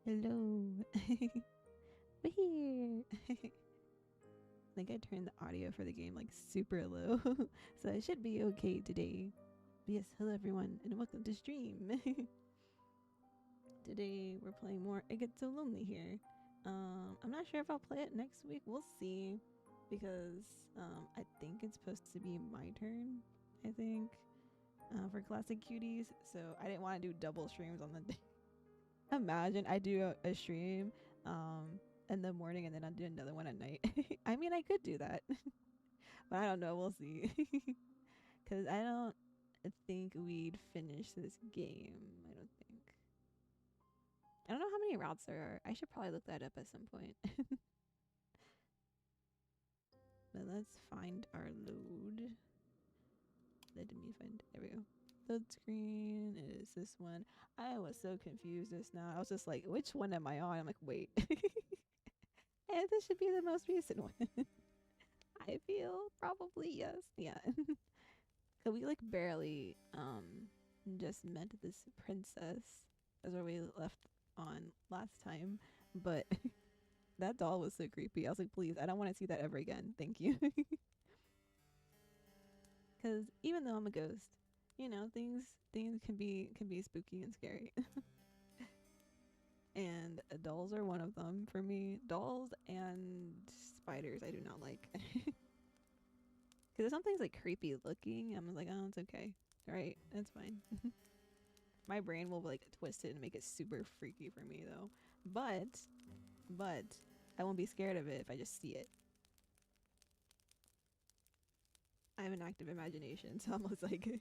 Hello. We're here. I think I turned the audio for the game like super low, so I should be okay today. But yes, hello everyone, and welcome to stream. Today we're playing more It Gets So Lonely here. I'm not sure if I'll play it next week. We'll see, because I think it's supposed to be my turn. I think for classic cuties, so I didn't want to do double streams on the day. Imagine I do a stream in the morning and then I'll do another one at night. I mean, I could do that, but I don't know. We'll see. Because I don't think we'd finish this game. I don't think. I don't know how many routes there are. I should probably look that up at some point. But let's find our load. Let me find. There we go. Load screen is this one. I was so confused just now. I was just like, which one am I on? I'm like, wait. And this should be the most recent one. I feel probably yes. Yeah. Cause we like barely just met this princess. That's where we left on last time. But that doll was so creepy. I was like, please, I don't want to see that ever again. Thank you. Cause even though I'm a ghost, you know, things can be spooky and scary. And dolls are one of them for me. Dolls and spiders I do not like. Because if something's like creepy looking, I'm like, oh, it's okay. Alright, that's fine. My brain will like twist it and make it super freaky for me though. But I won't be scared of it if I just see it. I have an active imagination, so I'm just like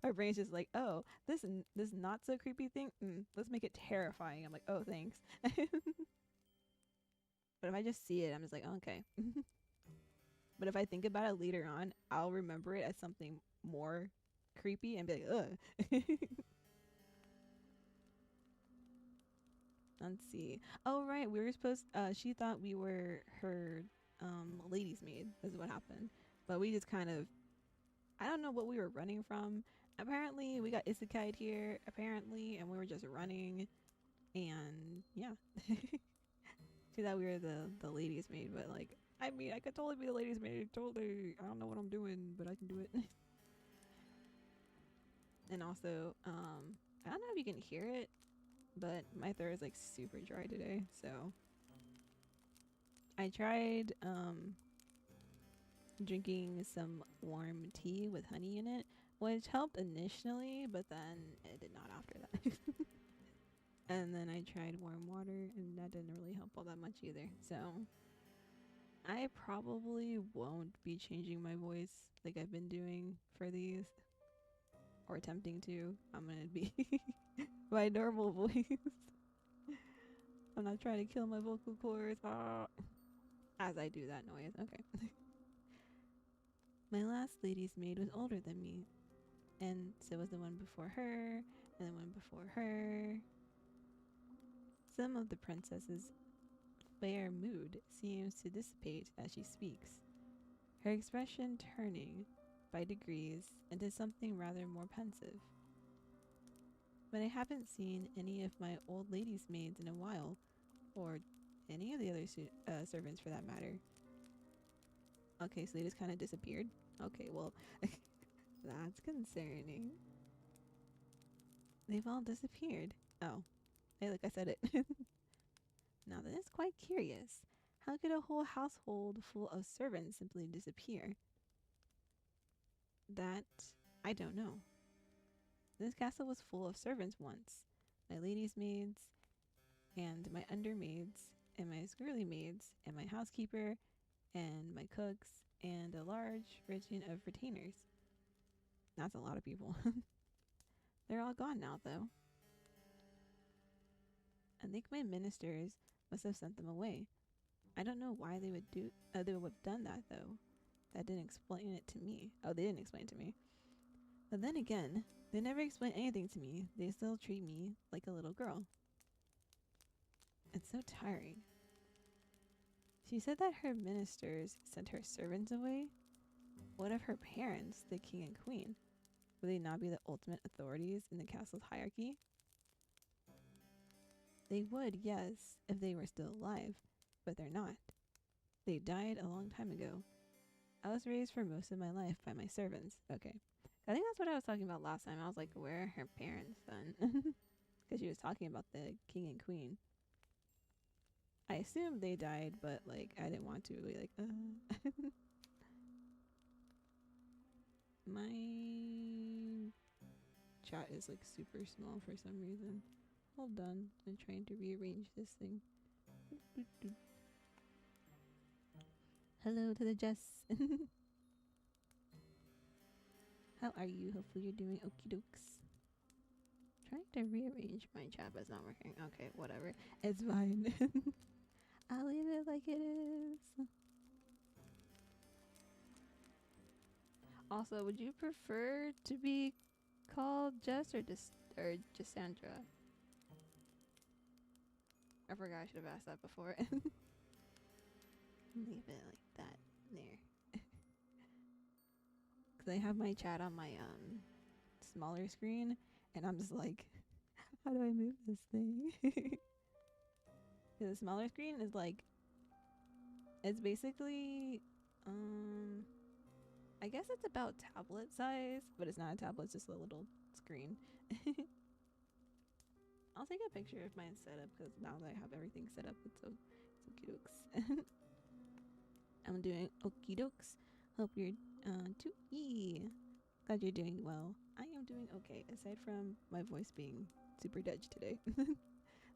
my brain's just like, oh, this not so creepy thing, let's make it terrifying. I'm like, oh, thanks. But if I just see it, I'm just like, oh, okay. But if I think about it later on, I'll remember it as something more creepy and be like, ugh. Let's see. Oh, right. We were supposed, she thought we were her lady's maid, is what happened. But we just kind of, I don't know what we were running from. Apparently, we got isekai'd here, apparently, and we were just running. And yeah. She thought we were the lady's maid, but like, I mean, I could totally be the lady's maid. Totally. I don't know what I'm doing, but I can do it. And also, I don't know if you can hear it, but my throat is like super dry today. So I tried drinking some warm tea with honey in it, which helped initially, but then it did not after that. And then I tried warm water, and that didn't really help all that much either. So I probably won't be changing my voice like I've been doing for these, or attempting to. I'm gonna be my normal voice. I'm not trying to kill my vocal cords. As I do that noise. Okay. My last lady's maid was older than me, and so was the one before her, and the one before her. Some of the princess's fair mood seems to dissipate as she speaks, her expression turning, by degrees, into something rather more pensive. But I haven't seen any of my old lady's maids in a while, or any of the other servants for that matter. Okay, so they just kind of disappeared. Okay, well, that's concerning. They've all disappeared. Oh, hey, look, I said it. Now that is quite curious. How could a whole household full of servants simply disappear? That I don't know. This castle was full of servants once. My lady's maids, and my undermaids, and my squirrely maids, and my housekeeper, and my cooks, and a large region of retainers. That's a lot of people. They're all gone now, though. I think my ministers must have sent them away. I don't know why they would have done that, though. That didn't explain it to me. Oh, they didn't explain it to me. But then again, they never explain anything to me. They still treat me like a little girl. It's so tiring. She said that her ministers sent her servants away. What of her parents, the king and queen? Would they not be the ultimate authorities in the castle's hierarchy? They would, yes, if they were still alive, but they're not. They died a long time ago. I was raised for most of my life by my servants. Okay. I think that's what I was talking about last time. I was like, where are her parents then? Because she was talking about the king and queen. I assumed they died, but like I didn't want to be like, my chat is like super small for some reason. Hold on, I'm trying to rearrange this thing. Hello to the Jess. How are you? Hopefully you're doing okie dokes. Trying to rearrange my chat, but it's not working. Okay, whatever. It's fine. I'll leave it like it is. Also, would you prefer to be called Jess or Jessandra? I forgot I should have asked that before. Leave it like that. There. Because I have my chat on my smaller screen, and I'm just like, how do I move this thing? The smaller screen is like, it's basically, I guess it's about tablet size, but it's not a tablet, it's just a little screen. I'll take a picture of mine set up because now that I have everything set up, it's okie dokes. I'm doing okie dokes. Hope you're too. Glad you're doing well. I am doing okay, aside from my voice being super dead today.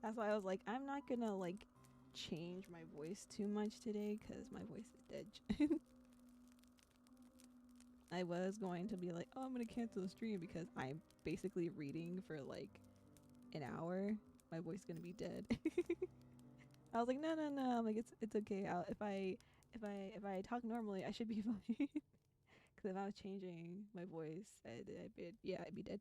That's why I was like, I'm not gonna like change my voice too much today because my voice is dead. I was going to be like, oh, I'm gonna cancel the stream because I'm basically reading for like an hour. My voice is gonna be dead. I was like, no. I'm like, it's okay. If I talk normally, I should be fine. Because if I was changing my voice, I'd be dead.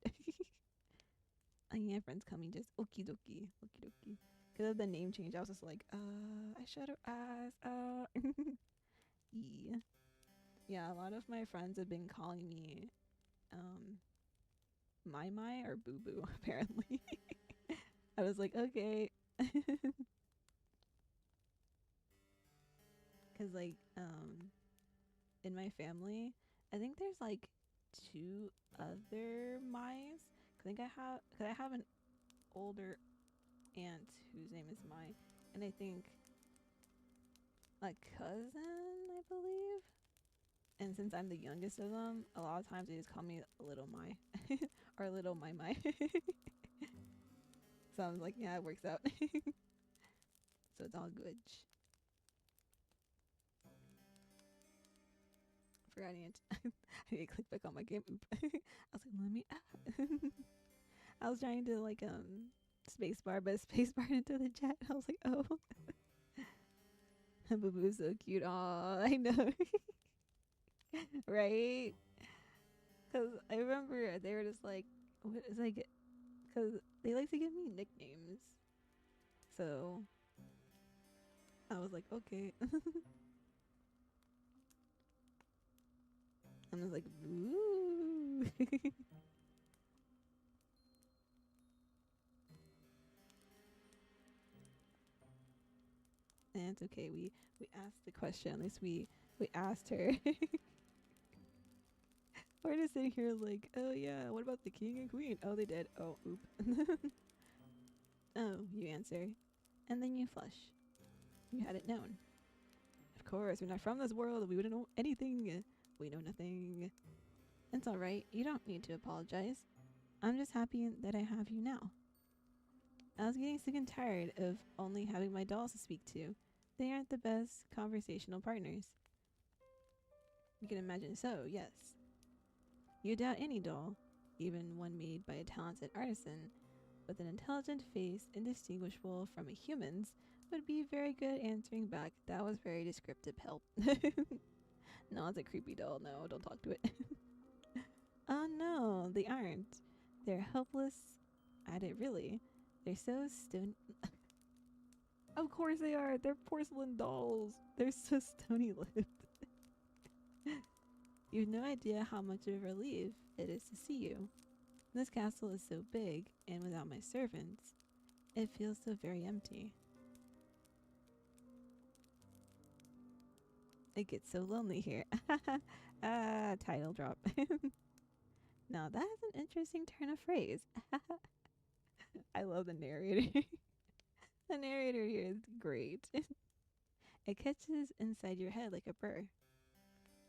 Yeah, friends coming, just okie dokie. Because of the name change, I was just like, I should have asked. Yeah. Yeah, a lot of my friends have been calling me, my or boo boo, apparently. I was like, okay. Because, like, in my family, I think there's like 2 other Mai's. Cause I have an older aunt whose name is Mai, and I think a cousin, I believe. And since I'm the youngest of them, a lot of times they just call me Little Mai or Little Mai. So I was like, yeah, it works out. So it's all good. Forgot I need to click back on my game. I was like, let me. I was trying to like spacebar, but spacebar into the chat. I was like, oh, Boo Boo's so cute. Aw, I know, right? Because I remember they were just like, what is like, because they like to give me nicknames. So I was like, okay. I was like, ooh. And it's okay. We asked the question. At least we asked her. We're just sitting here like, oh yeah, what about the king and queen? Oh, they did. Oh, oop. Oh, you answer. And then you flush. You had it known. Of course, we're not from this world. We wouldn't know anything. We know nothing. It's alright. You don't need to apologize. I'm just happy that I have you now. I was getting sick and tired of only having my dolls to speak to. They aren't the best conversational partners. You can imagine so, yes. You doubt any doll, even one made by a talented artisan, with an intelligent face indistinguishable from a human's, would be very good answering back. That was very descriptive. Help. No, it's a creepy doll. No, don't talk to it. Oh no, they aren't. They're helpless at it, really. They're so stone. Of course they are. They're porcelain dolls. They're so stony lipped. You have no idea how much of a relief it is to see you. This castle is so big, and without my servants, It feels so very empty. It gets so lonely here. Title drop. Now that's an interesting turn of phrase. I love the narrator. The narrator here is great. It catches inside your head like a burr.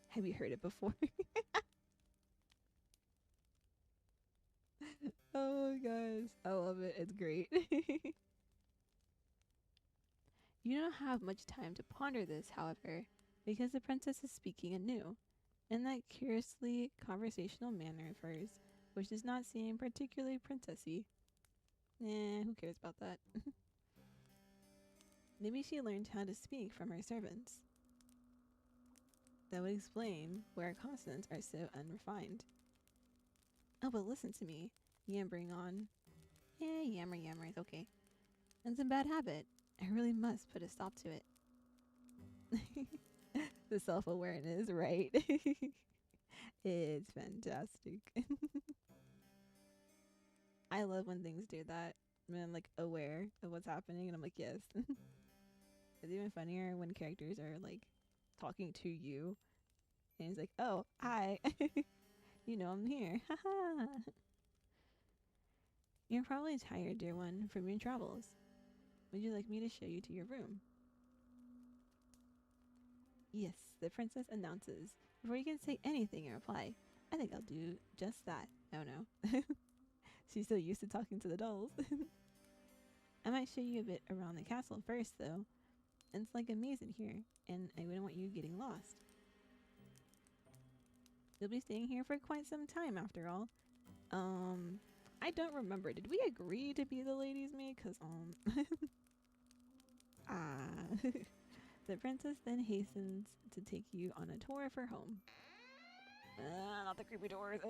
Have you heard it before? Oh my gosh. I love it. It's great. You don't have much time to ponder this, however, because the princess is speaking anew, in that curiously conversational manner of hers, which does not seem particularly princessy. Who cares about that? Maybe she learned how to speak from her servants. That would explain why her consonants are so unrefined. Oh, but listen to me, yammering on. Yammer, it's okay. It's a bad habit. I really must put a stop to it. The self-awareness, right? It's fantastic. I love when things do that. When I'm like aware of what's happening and I'm like, yes. It's even funnier when characters are like talking to you and it's like, oh, hi. You know I'm here. Haha. You're probably tired, dear one, from your travels. Would you like me to show you to your room? Yes, the princess announces, before you can say anything in reply. I think I'll do just that. Oh no. She's so used to talking to the dolls. I might show you a bit around the castle first, though. It's like a maze in here, and I wouldn't want you getting lost. You'll be staying here for quite some time, after all. I don't remember. Did we agree to be the ladies' maid? Cause ah. The princess then hastens to take you on a tour of her home. Not the creepy doors.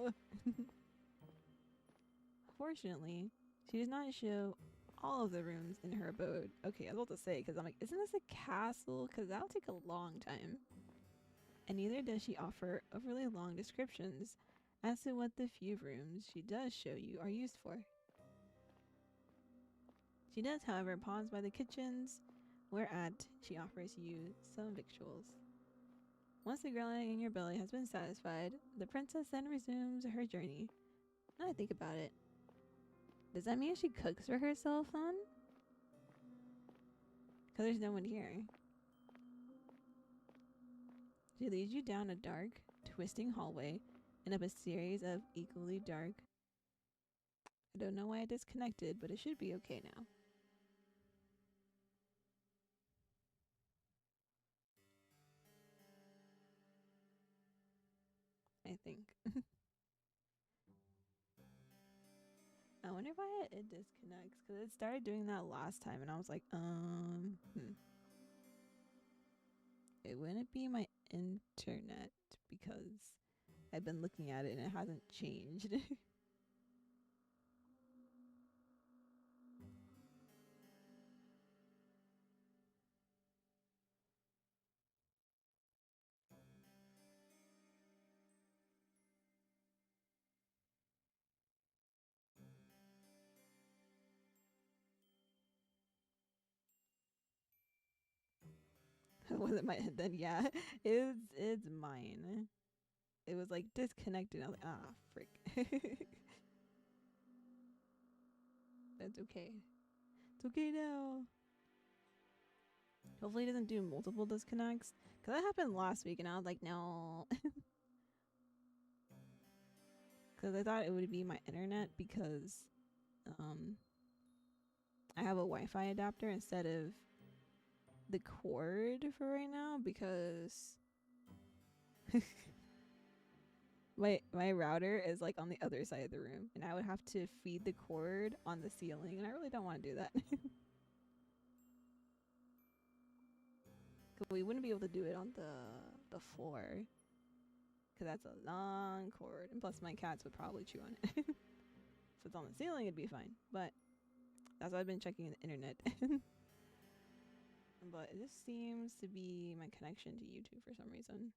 Fortunately, she does not show all of the rooms in her abode. Okay, I was about to say, because I'm like, isn't this a castle? Because that'll take a long time. And neither does she offer overly long descriptions as to what the few rooms she does show you are used for. She does, however, pause by the kitchens, whereat she offers you some victuals. Once the growling in your belly has been satisfied, the princess then resumes her journey. Now I think about it, does that mean she cooks for herself then? Because there's no one here. She leads you down a dark, twisting hallway and up a series of equally dark. I don't know why I disconnected, but it should be okay now. I think. I wonder why it disconnects, because it started doing that last time and I was like, It wouldn't be my internet because I've been looking at it and it hasn't changed. Was it my then? Yeah, it's mine. It was like disconnected. I was like, ah, frick. That's okay. It's okay now. Hopefully, it doesn't do multiple disconnects. Because that happened last week, and I was like, no. Because I thought it would be my internet because um, I have a Wi-Fi adapter instead of the cord for right now because my router is like on the other side of the room, and I would have to feed the cord on the ceiling, and I really don't want to do that. Cause we wouldn't be able to do it on the floor, cause that's a long cord, and plus my cats would probably chew on it. If it's on the ceiling, it'd be fine. But that's why I've been checking the internet. But it just seems to be my connection to YouTube for some reason.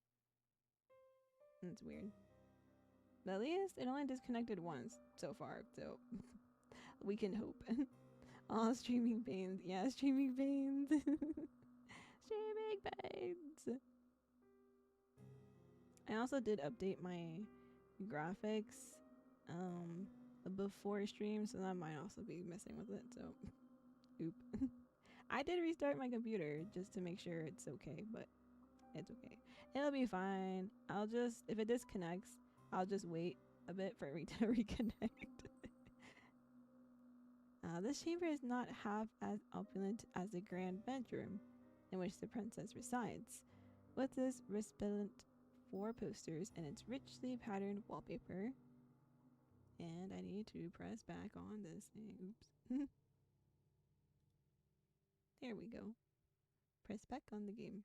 And it's weird. But at least it only disconnected once so far, so we can hope. Oh, streaming pains. Yeah, streaming pains. Streaming pains. I also did update my graphics um before stream, so that might also be messing with it. So, oop. I did restart my computer just to make sure it's okay, but it's okay. It'll be fine. I'll just, if it disconnects, I'll just wait a bit for it to reconnect. This chamber is not half as opulent as the grand bedroom in which the princess resides, with its resplendent four posters and its richly patterned wallpaper. And I need to press back on this thing. Oops. There we go. Press back on the game.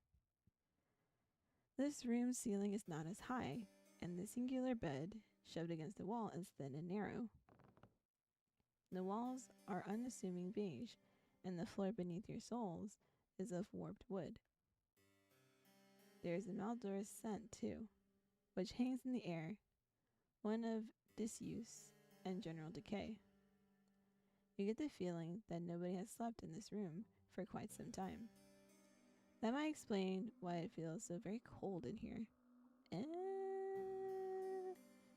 This room's ceiling is not as high, and the singular bed, shoved against the wall, is thin and narrow. The walls are unassuming beige, and the floor beneath your soles is of warped wood. There is a malodorous scent, too, which hangs in the air, one of disuse and general decay. You get the feeling that nobody has slept in this room for quite some time. That might explain why it feels so very cold in here.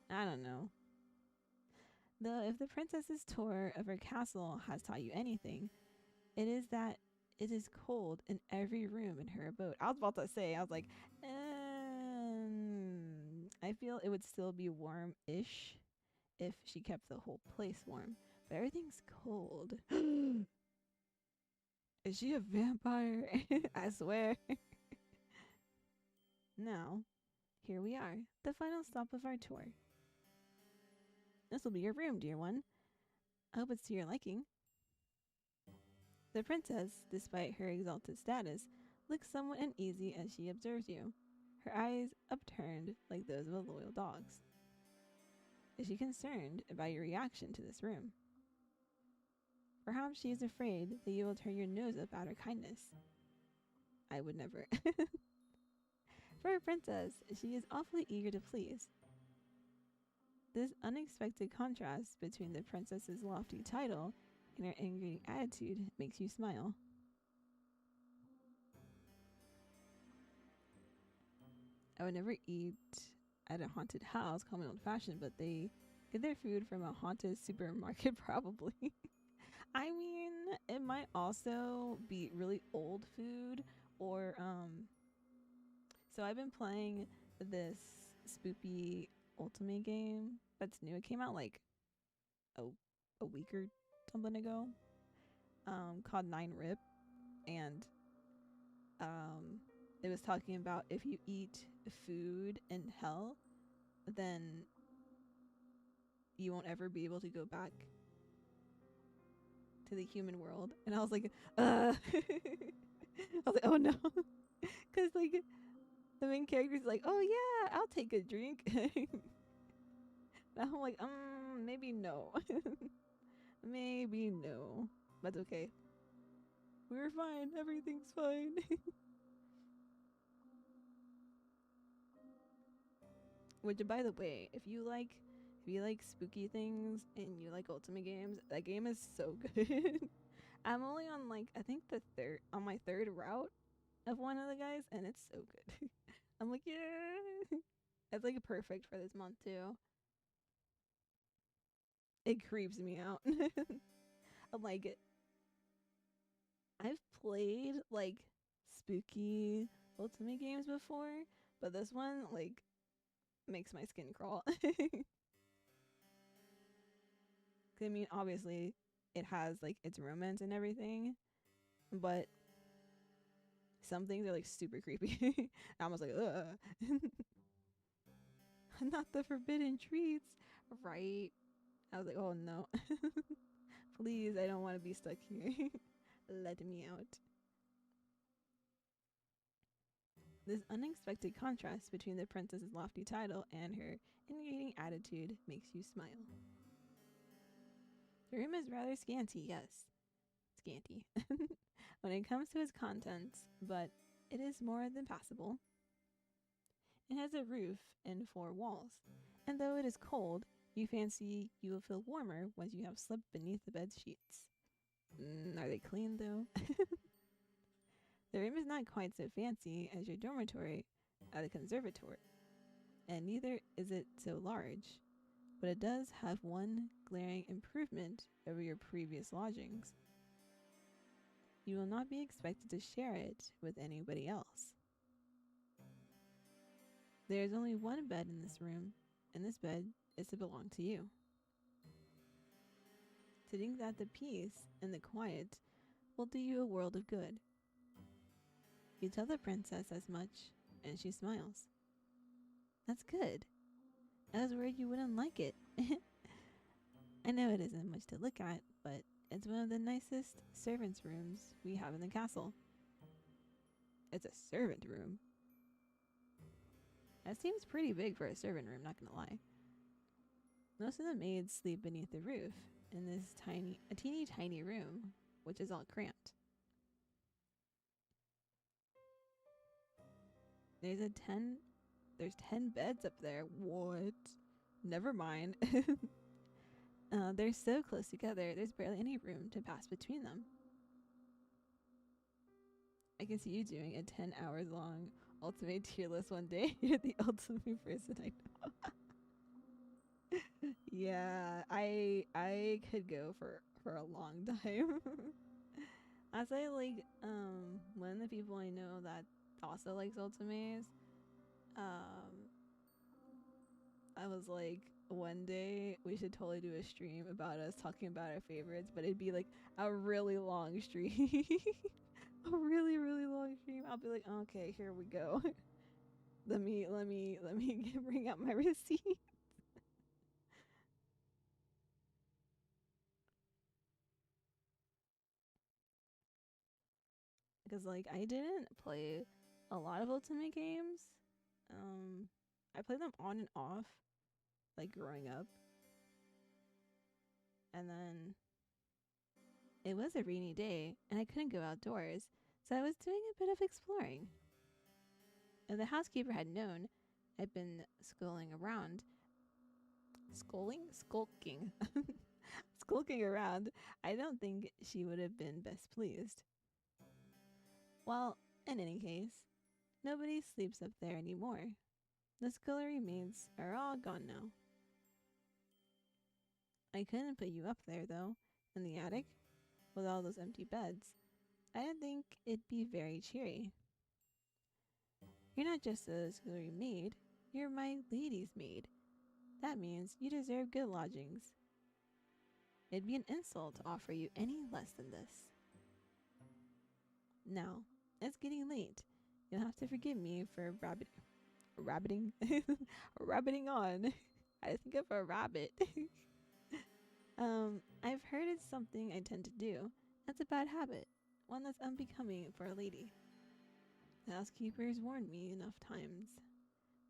I don't know. Though, if the princess's tour of her castle has taught you anything, it is that it is cold in every room in her abode. I was about to say, I was like, I feel it would still be warm-ish if she kept the whole place warm. But everything's cold. Is she a vampire? I swear. Now, here we are, the final stop of our tour. This will be your room, dear one. I hope it's to your liking. The princess, despite her exalted status, looks somewhat uneasy as she observes you, her eyes upturned like those of a loyal dog's. Is she concerned about your reaction to this room? Perhaps she is afraid that you will turn your nose up at her kindness. I would never. For a princess, she is awfully eager to please. This unexpected contrast between the princess's lofty title and her angry attitude makes you smile. I would never eat at a haunted house, call me old fashioned, but they get their food from a haunted supermarket, probably. I mean, it might also be really old food or so I've been playing this spoopy ultimate game that's new. It came out like a week or something ago. Called 9 Rip, and it was talking about if you eat food in hell, then you won't ever be able to go back to the human world. And I was like, I was like, oh no. Because like the main character's like, oh yeah, I'll take a drink. And I'm like, maybe no. Maybe no. But okay. We're fine. Everything's fine. Which, by the way, if you like spooky things and you like ultimate games, that game is so good. I'm only on like I think my third route of one of the guys, and it's so good. I'm like, yeah, it's like perfect for this month too. It creeps me out. I'm like, I've played like spooky ultimate games before, but this one like makes my skin crawl. I mean, obviously, it has like its romance and everything, but some things are like super creepy. I was like, ugh. Not the forbidden treats, right? I was like, oh no. Please, I don't want to be stuck here. Let me out. This unexpected contrast between the princess's lofty title and her ingratiating attitude makes you smile. The room is rather scanty, yes. Scanty. When it comes to its contents, but it is more than passable. It has a roof and 4 walls, and though it is cold, you fancy you will feel warmer once you have slept beneath the bed sheets. Are they clean though? The room is not quite so fancy as your dormitory at the conservatory, and neither is it so large, but it does have one glaring improvement over your previous lodgings. You will not be expected to share it with anybody else. There is only one bed in this room, and this bed is to belong to you. Sitting at the peace and the quiet will do you a world of good. You tell the princess as much, and she smiles. That's good. I was worried you wouldn't like it. I know it isn't much to look at, but it's one of the nicest servants' rooms we have in the castle. It's a servant room. That seems pretty big for a servant room, not gonna lie. Most of the maids sleep beneath the roof in this teeny tiny room, which is all cramped. There's 10 beds up there. What? Never mind. They're so close together, there's barely any room to pass between them. I can see you doing a 10 hours long ultimate tier list one day. You're the ultimate person I know. Yeah, I could go for a long time. As I like one of the people I know that also likes ultimates, I was like, one day we should totally do a stream about us talking about our favorites, but it'd be like a really long stream. A really, really long stream. I'll be like, okay, here we go. let me bring out my receipt. Because like I didn't play a lot of Ultimate games. I played them on and off, like growing up. And then it was a rainy day and I couldn't go outdoors, so I was doing a bit of exploring. If the housekeeper had known I'd been skulking around, skulking, skulking around, I don't think she would have been best pleased. Well, in any case, nobody sleeps up there anymore. The scullery maids are all gone now. I couldn't put you up there, though, in the attic, with all those empty beds. I didn't think it'd be very cheery. You're not just a scullery maid, you're my lady's maid. That means you deserve good lodgings. It'd be an insult to offer you any less than this. Now, it's getting late. You'll have to forgive me for rabbiting rabbiting on. I think of a rabbit. I've heard it's something I tend to do. That's a bad habit, one that's unbecoming for a lady. The housekeeper's warned me enough times.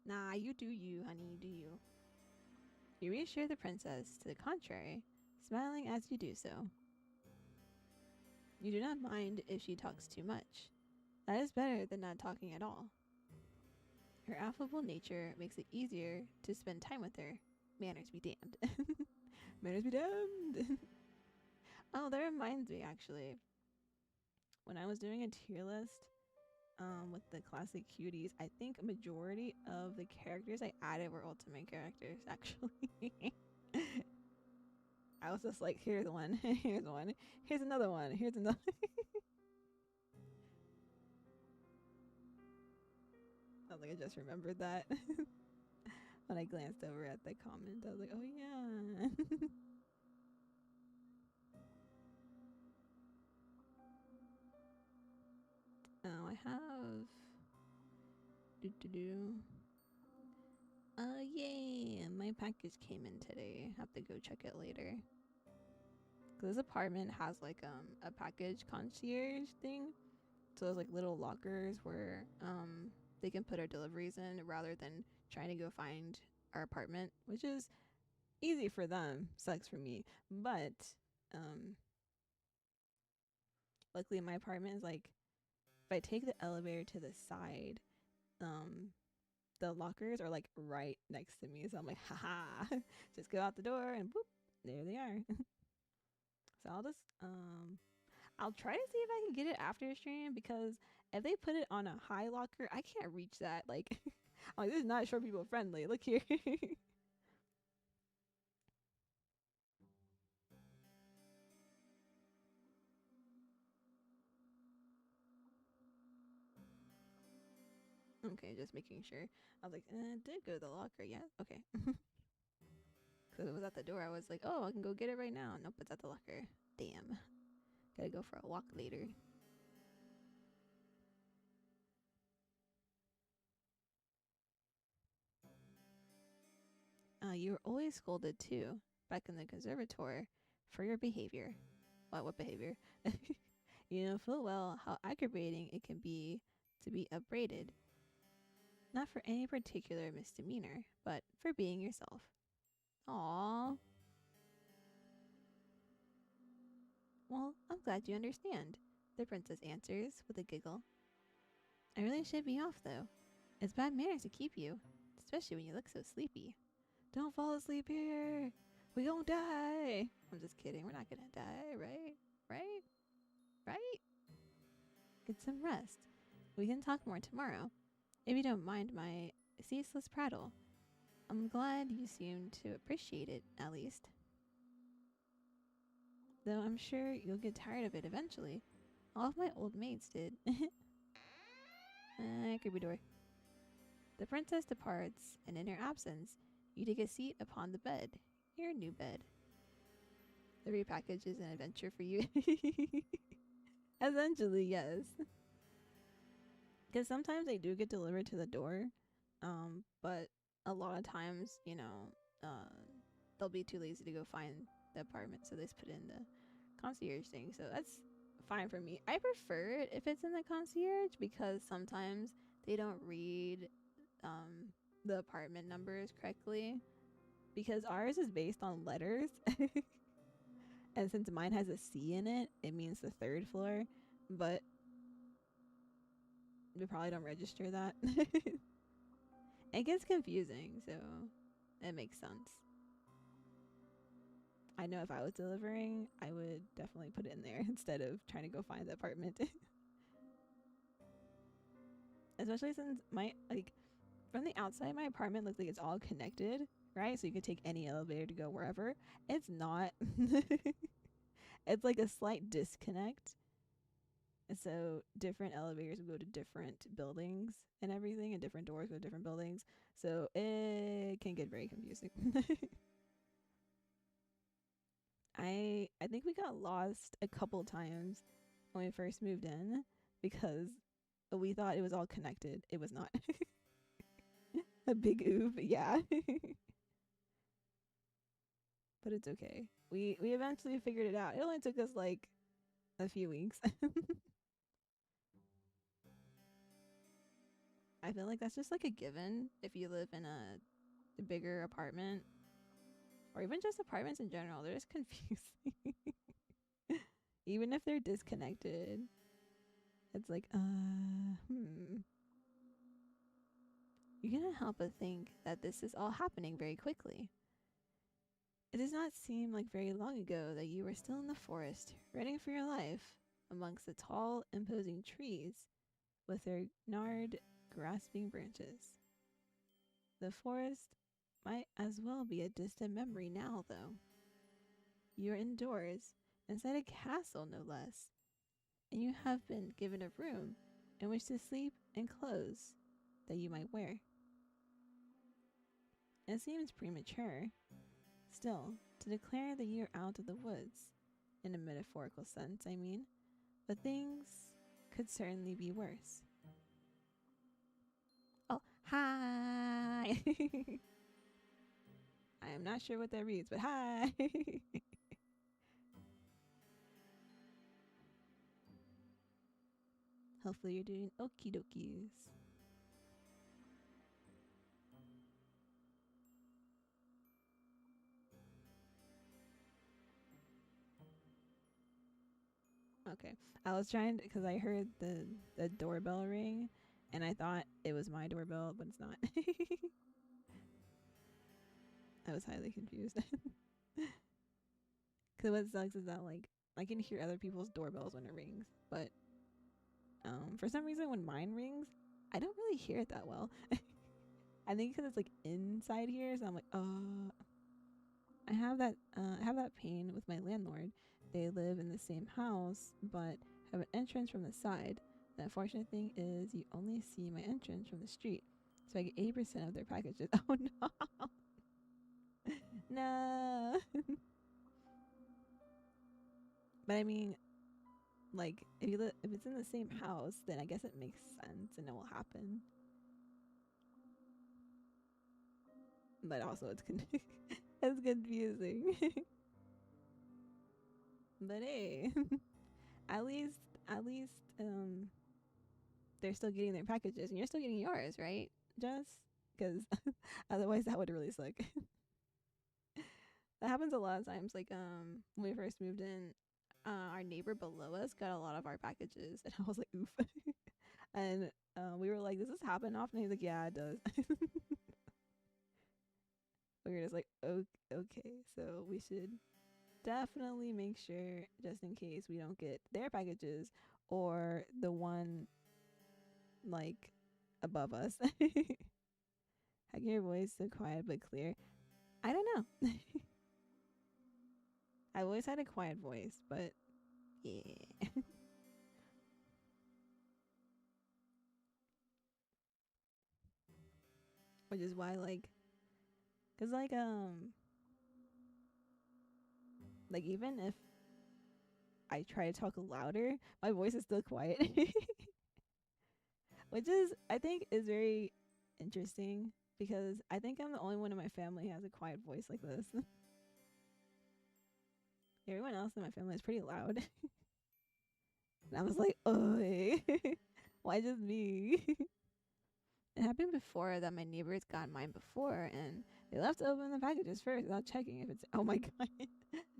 Nah, you do you, honey, you do you. You reassure the princess to the contrary, smiling as you do so. You do not mind if she talks too much. That is better than not talking at all. Her affable nature makes it easier to spend time with her. Manners be damned. Manners be damned. Oh, that reminds me, actually. When I was doing a tier list with the classic cuties, I think a majority of the characters I added were ultimate characters, actually. I was just like, here's one, here's one, here's another one, here's another. I was like, I just remembered that. When I glanced over at the comment, I was like, oh yeah. Oh, I have. Yay! My package came in today. Have to go check it later. Cause this apartment has like a package concierge thing, so there's like little lockers where they can put our deliveries in rather than trying to go find our apartment, which is easy for them, sucks for me. But luckily my apartment is like, if I take the elevator to the side, the lockers are like right next to me, so I'm like, haha, just go out the door and boop, there they are. So I'll just I'll try to see if I can get it after stream because if they put it on a high locker, I can't reach that. Like, I'm like, this is not short people friendly. Look here. Okay, just making sure. I was like, it did go to the locker. Yeah, okay. Because it was at the door. I was like, oh, I can go get it right now. Nope, it's at the locker. Damn. Gotta go for a walk later. You were always scolded too, back in the conservatory, for your behavior. What behavior? You know full well how aggravating it can be to be upbraided, not for any particular misdemeanor, but for being yourself. Aww. Well, I'm glad you understand, the princess answers with a giggle. I really should be off, though. It's bad manners to keep you, especially when you look so sleepy. Don't fall asleep here. We gon' die. I'm just kidding. We're not gonna die, right? Right? Right? Get some rest. We can talk more tomorrow, if you don't mind my ceaseless prattle. I'm glad you seem to appreciate it, at least. Though I'm sure you'll get tired of it eventually. All of my old maids did. Creepy door. The princess departs, and in her absence, you take a seat upon the bed, your new bed. The repackage is an adventure for you. Essentially, yes. Because sometimes they do get delivered to the door, but a lot of times, they'll be too lazy to go find the apartment, so they just put in the concierge thing. So that's fine for me. I prefer it if it's in the concierge because sometimes they don't read the apartment numbers correctly because ours is based on letters. And since mine has a C in it, it means the third floor, but we probably don't register that. It gets confusing, so it makes sense. I know if I was delivering, I would definitely put it in there instead of trying to go find the apartment. Especially since from the outside, my apartment looks like it's all connected, right? So you could take any elevator to go wherever. It's not. It's like a slight disconnect. So different elevators go to different buildings and everything, and different doors go to different buildings. So it can get very confusing. I think we got lost a couple times when we first moved in because we thought it was all connected. It was not. A big oof, yeah. But it's okay. We eventually figured it out. It only took us like a few weeks. I feel like that's just like a given if you live in a bigger apartment or even just apartments in general. They're just confusing. Even if they're disconnected. It's like, You cannot help but think that this is all happening very quickly. It does not seem like very long ago that you were still in the forest, running for your life amongst the tall, imposing trees with their gnarled, grasping branches. The forest might as well be a distant memory now, though. You are indoors, inside a castle no less, and you have been given a room in which to sleep and clothes that you might wear. It seems premature, still, to declare that you're out of the woods, in a metaphorical sense, I mean, but things could certainly be worse. Oh, hi! I am not sure what that reads, but hi! Hopefully you're doing okie dokies. Okay. I was trying because I heard the doorbell ring and I thought it was my doorbell, but it's not. I was highly confused. Because what sucks is that, like, I can hear other people's doorbells when it rings, but for some reason when mine rings, I don't really hear it that well. I think because it's like inside here, so I'm like, I have that pain with my landlord. They live in the same house, but have an entrance from the side. The unfortunate thing is you only see my entrance from the street, so I get 80% of their packages. Oh no, no. But I mean, like if it's in the same house, then I guess it makes sense and it will happen. But also it's it's confusing. But hey, at least at least they're still getting their packages and you're still getting yours, right? Just because otherwise that would really suck. That happens a lot of times. Like when we first moved in, our neighbor below us got a lot of our packages, and I was like, oof. And we were like, does this happen often? He's like, yeah, it does. We were just like, okay, so we should definitely make sure, just in case we don't get their packages or the one like above us. How can your voice so quiet but clear? I don't know. I've always had a quiet voice, but yeah. Which is why, cause like even if I try to talk louder, my voice is still quiet. Which is, I think, is very interesting because I think I'm the only one in my family who has a quiet voice like this. Everyone else in my family is pretty loud. And I was like, oh, why just me? It happened before that my neighbors got mine before, and they left to open the packages first without checking if it's. Oh my god,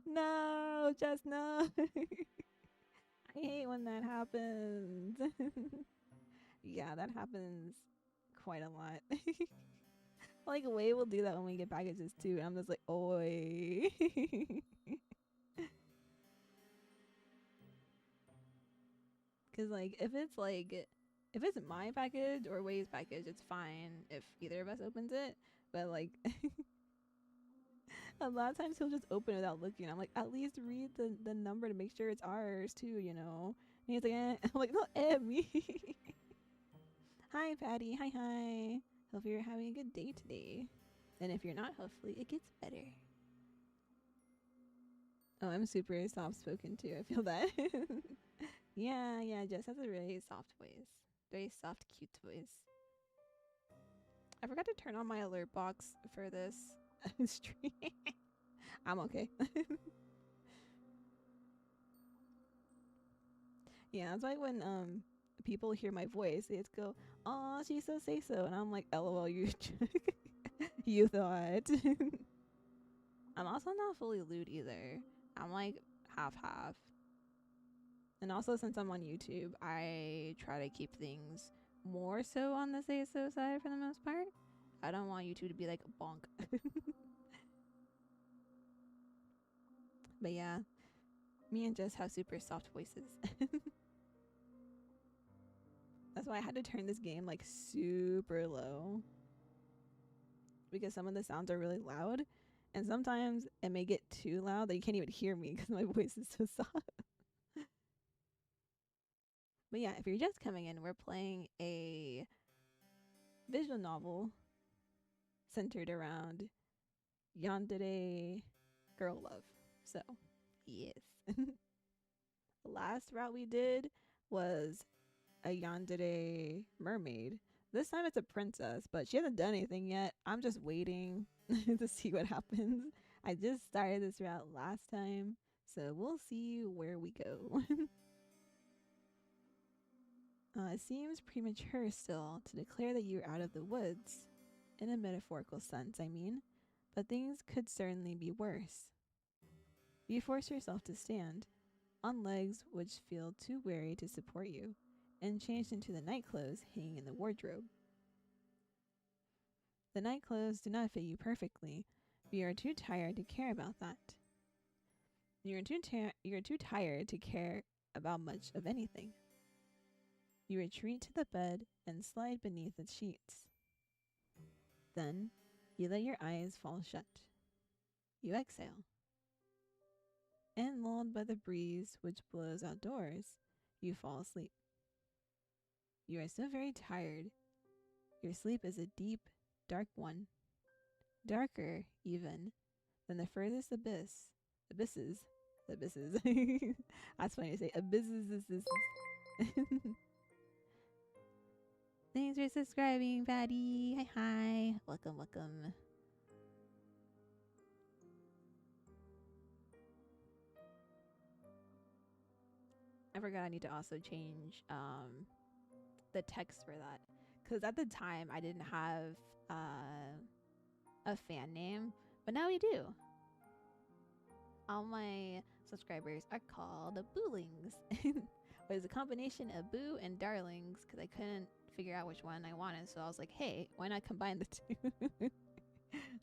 no, just no. I hate when that happens. Yeah, that happens quite a lot. Like Way will do that when we get packages too, and I'm just like, oi. Cause if it's my package or Way's package, it's fine if either of us opens it. But like a lot of times he'll just open it without looking. I'm like, at least read the number to make sure it's ours too, you know. And he's like, eh. I'm like, no, me. Hi, Patty. Hi, hi. Hope you're having a good day today. And if you're not, hopefully it gets better. Oh, I'm super soft spoken too. I feel that. Yeah, Jess has a really soft voice. Very soft, cute voice. I forgot to turn on my alert box for this stream. I'm okay. Yeah, that's why when people hear my voice, they just go, "Oh, she's so say so," and I'm like, "LOL, you you thought." I'm also not fully lewd either. I'm like half half. And also, since I'm on YouTube, I try to keep things more so on the say so side for the most part. I don't want YouTube to be like bonk. But yeah, me and Jess have super soft voices. That's why I had to turn this game like super low. Because some of the sounds are really loud. And sometimes it may get too loud that you can't even hear me because my voice is so soft. But yeah, if you're just coming in, we're playing a visual novel centered around Yandere girl love. So, yes. The last route we did was a yandere mermaid. This time it's a princess, but she hasn't done anything yet. I'm just waiting to see what happens. I just started this route last time, so we'll see where we go. It seems premature still to declare that you're out of the woods. In a metaphorical sense, I mean. But things could certainly be worse. You force yourself to stand, on legs which feel too weary to support you, and changed into the night clothes hanging in the wardrobe. The night clothes do not fit you perfectly, but you are too tired to care about that. You're too tired to care about much of anything. You retreat to the bed and slide beneath its sheets. Then, you let your eyes fall shut. You exhale. And lulled by the breeze which blows outdoors, you fall asleep. You are so very tired. Your sleep is a deep, dark one. Darker, even, than the furthest abysses. That's funny to say. Abysses. Thanks for subscribing, Patty. Hi. Welcome. I forgot I need to also change the text for that. Because at the time, I didn't have a fan name. But now we do. All my subscribers are called Boolings. But it's a combination of Boo and Darlings because I couldn't figure out which one I wanted. So I was like, hey, why not combine the two?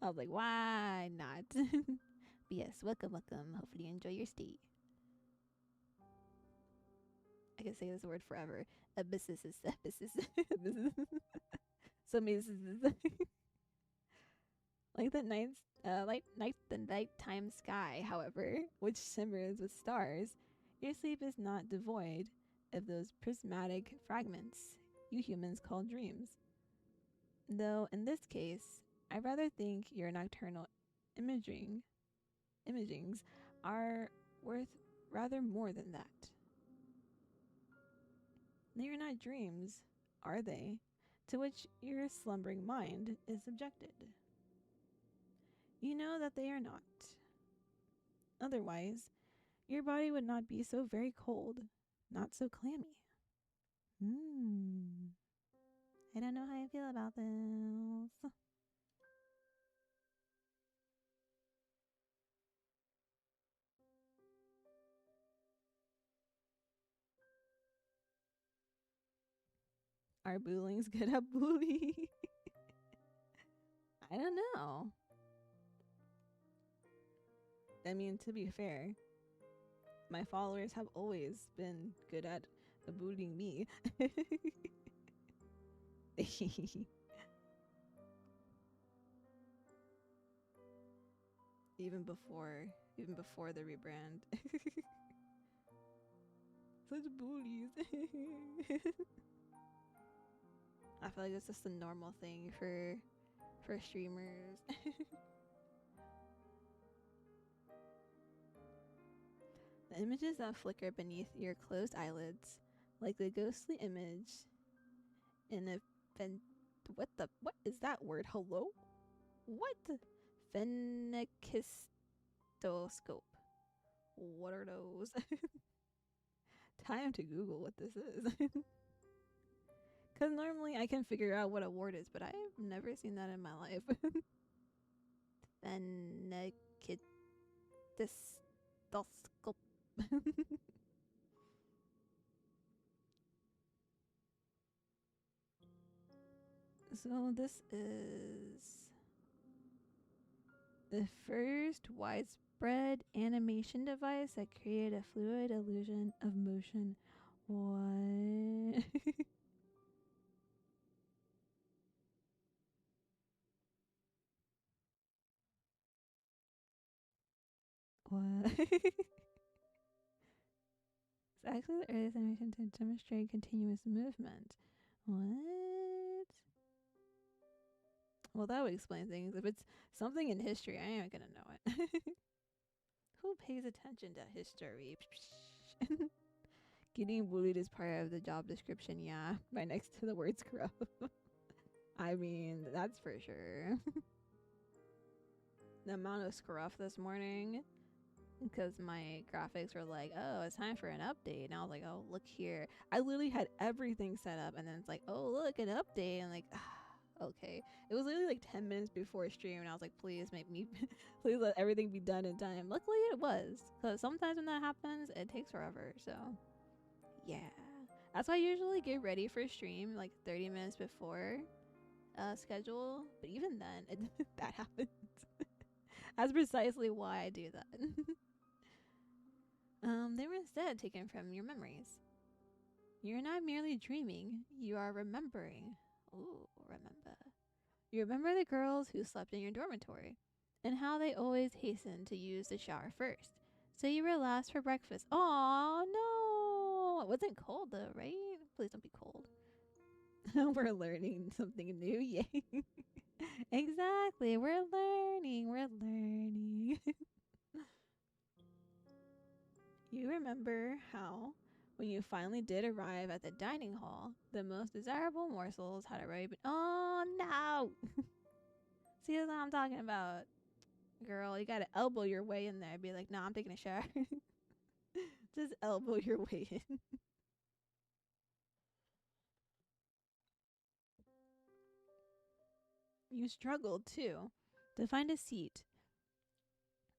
I was like, why not? But yes, welcome. Hopefully you enjoy your stay. I can say this word forever. Abysses. So maybe this is like the nighttime sky, however, which shimmers with stars. Your sleep is not devoid of those prismatic fragments you humans call dreams. Though in this case, I rather think your nocturnal imagings are worth rather more than that. They are not dreams, are they, to which your slumbering mind is subjected? You know that they are not. Otherwise, your body would not be so very cold, not so clammy. I don't know how I feel about this. Are boolings good at bully? I don't know. I mean, to be fair, my followers have always been good at bullying me. even before the rebrand. Such bullies. I feel like it's just a normal thing for streamers. The images that flicker beneath your closed eyelids, like the ghostly image in a what is that word? Hello? What? Phenakistoscope. What are those? Time to Google what this is. Because normally I can figure out what a word is, but I've never seen that in my life. Phenakistoscope. So this is the first widespread animation device that created a fluid illusion of motion. What? What? It's actually the earliest animation to demonstrate continuous movement. What? Well, that would explain things. If it's something in history, I ain't gonna know it. Who pays attention to history? Getting bullied is part of the job description, yeah. Right next to the word scrub. I mean, that's for sure. The amount of scruff this morning, because my graphics were like, oh, it's time for an update. And I was like, oh, look here. I literally had everything set up, and then it's like, oh, look, an update. And like, okay. It was literally like 10 minutes before stream, and I was like, please make me, please let everything be done in time. Luckily, it was, because sometimes when that happens, it takes forever. So, yeah. That's why I usually get ready for stream like 30 minutes before schedule. But even then, that happens. That's precisely why I do that. They were instead taken from your memories. You're not merely dreaming, you are remembering. Ooh, remember. You remember the girls who slept in your dormitory and how they always hastened to use the shower first. So you were last for breakfast. Oh no! It wasn't cold though, right? Please don't be cold. We're learning something new. Yay. Exactly. We're learning. We're learning. You remember how, when you finally did arrive at the dining hall, the most desirable morsels had already been. Oh no! See, that's what I'm talking about. Girl, you gotta elbow your way in there. Be like, nah, I'm taking a shower. Just elbow your way in. You struggled, too, to find a seat.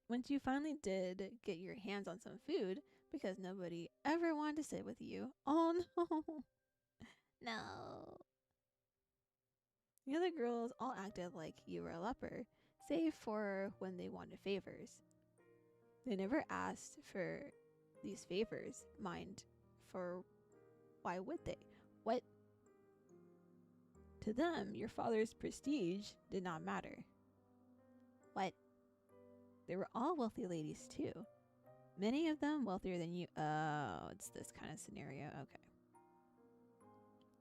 Once you finally did get your hands on some food, because nobody ever wanted to sit with you. Oh no! No. The other girls all acted like you were a leper, save for when they wanted favors. They never asked for these favors, mind, for why would they? What? To them, your father's prestige did not matter. What? They were all wealthy ladies, too. Many of them wealthier than you. Oh, it's this kind of scenario. Okay.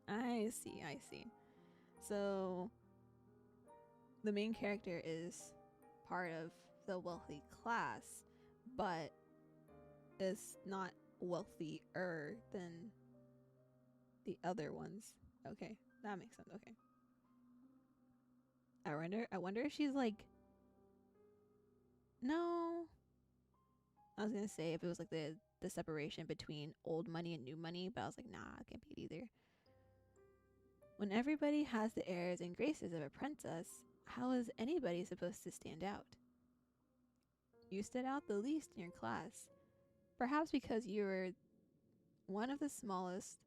I see, I see. So, the main character is part of the wealthy class, but is not wealthier than the other ones. Okay, that makes sense. Okay. I wonder if she's like, no. I was gonna say if it was like the separation between old money and new money, but I was like, nah, it can't be it either. When everybody has the airs and graces of a princess, how is anybody supposed to stand out? You stood out the least in your class, perhaps because you were one of the smallest,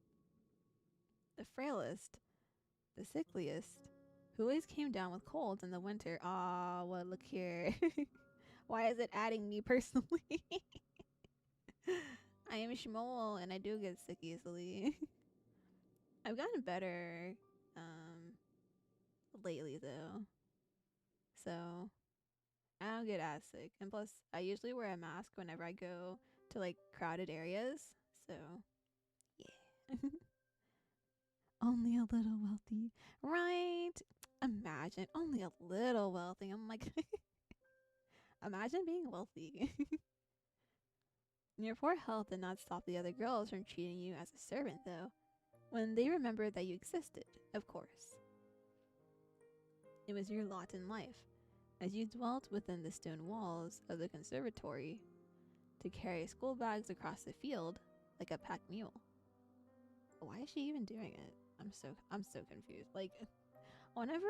the frailest, the sickliest, who always came down with colds in the winter. Ah, well, look here. Why is it adding me personally? I am Shmol and I do get sick easily. I've gotten better lately though. So I don't get as sick. And plus I usually wear a mask whenever I go to like crowded areas. So yeah. Only a little wealthy. Right? Imagine only a little wealthy. I'm like imagine being wealthy. Your poor health did not stop the other girls from treating you as a servant though. When they remembered that you existed, of course. It was your lot in life, as you dwelt within the stone walls of the conservatory, to carry school bags across the field like a pack mule. Why is she even doing it? I'm so confused. Like whenever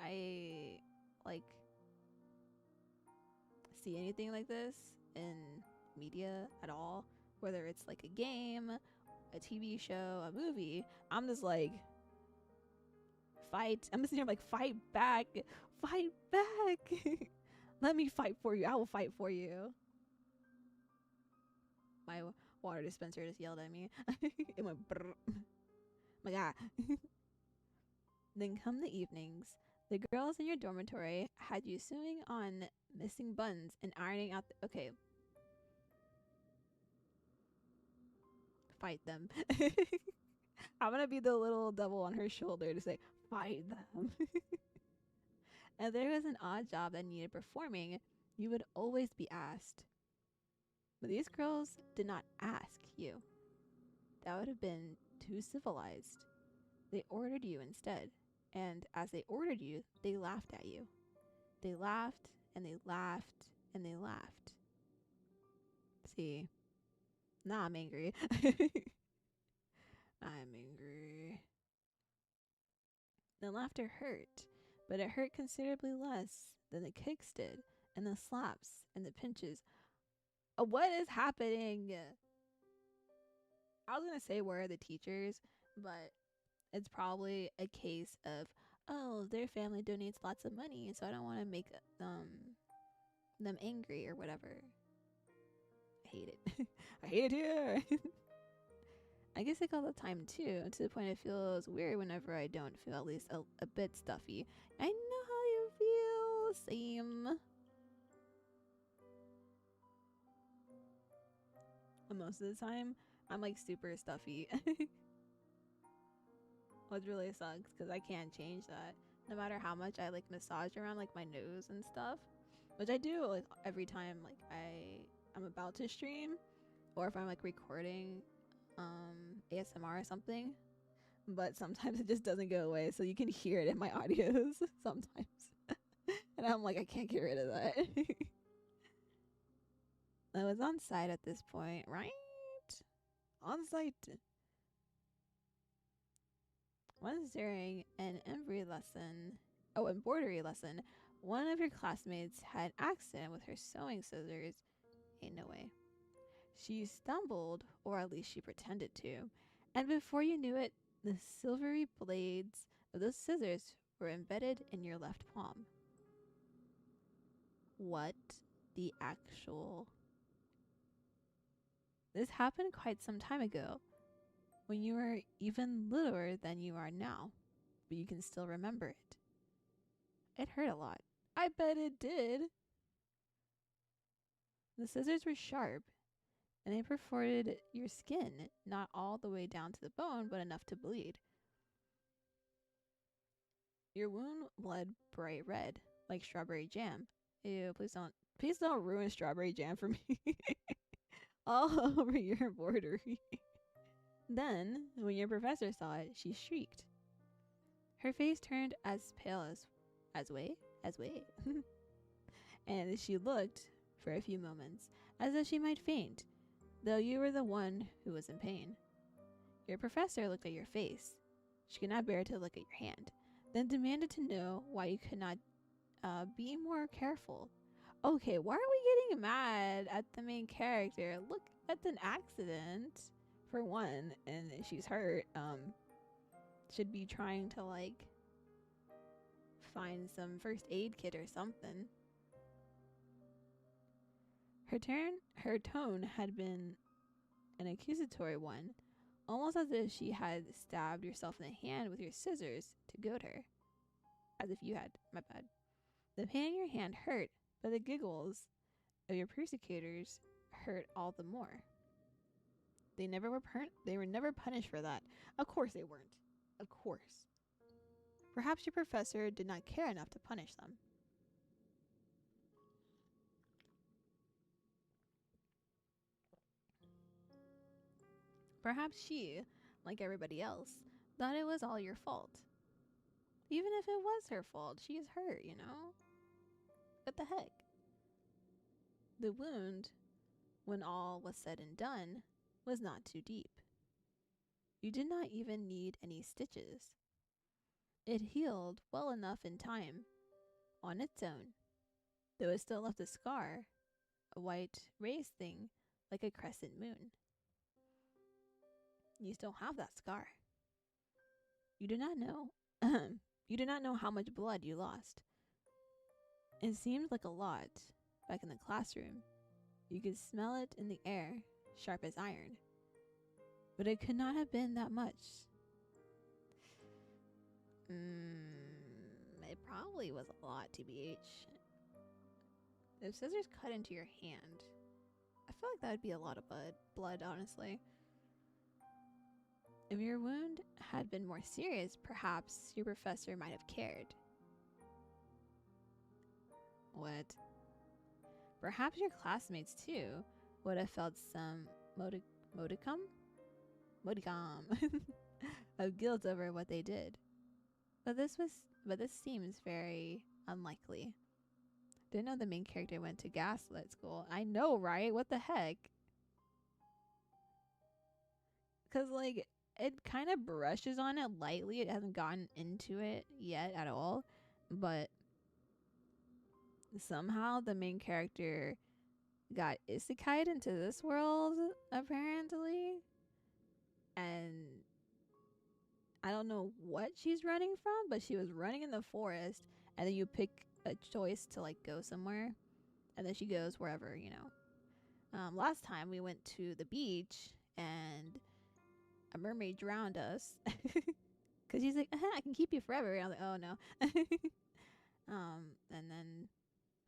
I like see anything like this in media at all, whether it's like a game, a TV show, a movie, I'm just like fight. I'm just here like fight back. Fight back. Let me fight for you. I will fight for you. My water dispenser just yelled at me. It went brrr. My God. Then come the evenings. The girls in your dormitory had you sewing on missing buttons and ironing out okay. Fight them. I'm gonna be the little devil on her shoulder to say, fight them. And there was an odd job that needed performing, you would always be asked. But these girls did not ask you. That would have been too civilized. They ordered you instead. And as they ordered you, they laughed at you. They laughed and they laughed and they laughed. See, now I'm angry. I'm angry. The laughter hurt, but it hurt considerably less than the kicks did, and the slaps and the pinches. What is happening? I was gonna say where are the teachers, but it's probably a case of, oh, their family donates lots of money, so I don't want to make them angry or whatever. I hate it. I hate it here. I get sick all the time too, to the point it feels weird whenever I don't feel at least a bit stuffy. I know how you feel. Same. And most of the time, I'm like super stuffy. Which really sucks because I can't change that. No matter how much I like massage around like my nose and stuff, which I do like every time like I'm about to stream, or if I'm like recording ASMR or something. But sometimes it just doesn't go away, so you can hear it in my audios sometimes. And I'm like, I can't get rid of that. I was on site at this point, right? On site. Once during an embroidery lesson, one of your classmates had an accident with her sewing scissors. Ain't no way. She stumbled, or at least she pretended to, and before you knew it, the silvery blades of those scissors were embedded in your left palm. What the actual? This happened quite some time ago, when you were even littler than you are now, but you can still remember it. It hurt a lot. I bet it did. The scissors were sharp, and they perforated your skin, not all the way down to the bone, but enough to bleed. Your wound bled bright red, like strawberry jam. Ew, please don't ruin strawberry jam for me. All over your embroidery. Then, when your professor saw it, she shrieked. Her face turned as pale as way, and she looked, for a few moments, as though she might faint, though you were the one who was in pain. Your professor looked at your face. She could not bear to look at your hand, then demanded to know why you could not be more careful. Okay, why are we getting mad at the main character? Look at an accident, for one, and she's hurt. Should be trying to like find some first aid kit or something. Her tone had been an accusatory one, almost as if she had stabbed yourself in the hand with your scissors to goad her. As if you had. My bad. The pain in your hand hurt, but the giggles of your persecutors hurt all the more. They were never punished for that. Of course they weren't. Of course. Perhaps your professor did not care enough to punish them. Perhaps she, like everybody else, thought it was all your fault. Even if it was her fault, she is hurt, you know? What the heck? The wound, when all was said and done, was not too deep. You did not even need any stitches. It healed well enough in time, on its own, though it still left a scar, a white raised thing like a crescent moon. You still have that scar. You do not know. You do not know how much blood you lost. It seemed like a lot back in the classroom. You could smell it in the air, sharp as iron. But it could not have been that much. It probably was a lot, TBH. If scissors cut into your hand, I feel like that would be a lot of blood, honestly. If your wound had been more serious, perhaps your professor might have cared. What? Perhaps your classmates, too, would have felt some modicum of guilt over what they did. But this seems very unlikely. Didn't know the main character went to gaslit school. I know, right? What the heck? Because, like, it kind of brushes on it lightly. It hasn't gotten into it yet at all. But somehow the main character got isekai'd into this world, apparently. And I don't know what she's running from, but she was running in the forest. And then you pick a choice to, like, go somewhere. And then she goes wherever, you know. Last time we went to the beach and a mermaid drowned us because he's like, I can keep you forever. And I was like, oh no. And then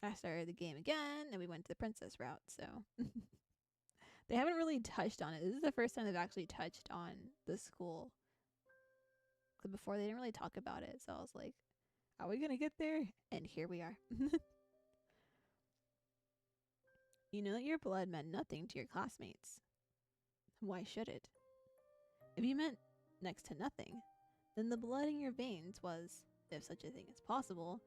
I started the game again and we went to the princess route. So they haven't really touched on it. This is the first time they've actually touched on the school. Because before they didn't really talk about it. So I was like, are we going to get there? And here we are. You know that your blood meant nothing to your classmates. Why should it? If you meant next to nothing, then the blood in your veins was, if such a thing is possible,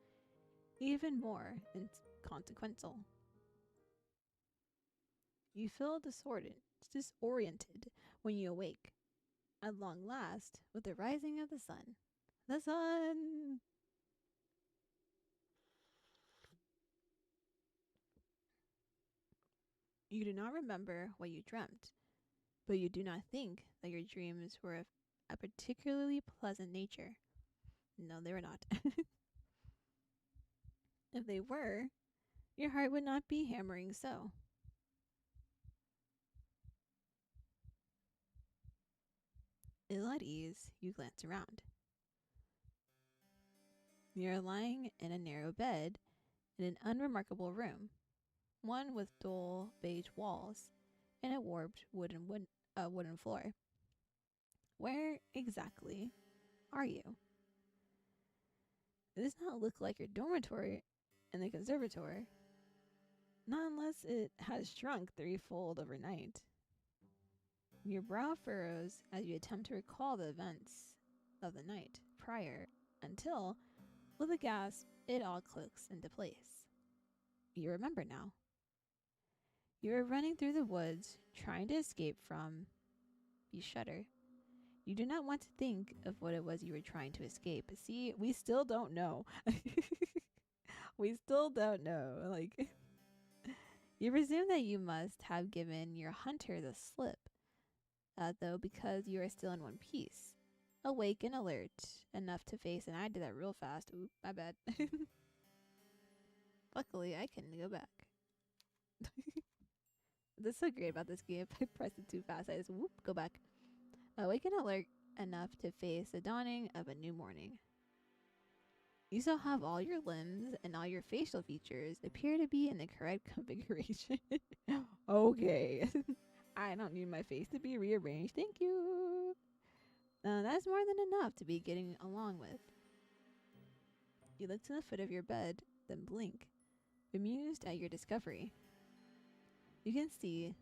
even more inconsequential. You feel disoriented when you awake, at long last, with the rising of the sun. The sun! You do not remember what you dreamt, but you do not think that your dreams were of a particularly pleasant nature. No, they were not. If they were, your heart would not be hammering so. Ill at ease, you glance around. You are lying in a narrow bed in an unremarkable room, one with dull beige walls and a warped wooden floor. Where exactly are you? It does not look like your dormitory in the conservatory, not unless it has shrunk threefold overnight. Your brow furrows as you attempt to recall the events of the night prior until, with a gasp, it all clicks into place. You remember now. You are running through the woods, trying to escape from. You shudder. You do not want to think of what it was you were trying to escape. See, we still don't know. We still don't know. Like, you presume that you must have given your hunter the slip, though, because you are still in one piece, awake and alert enough to face. And I did that real fast. Oop, my bad. Luckily, I can go back. That's so great about this game. If I press it too fast, I just whoop, go back. Awake and alert enough to face the dawning of a new morning. You still have all your limbs and all your facial features appear to be in the correct configuration. Okay. I don't need my face to be rearranged. Thank you. That's more than enough to be getting along with. You look to the foot of your bed, then blink, bemused at your discovery. You can see,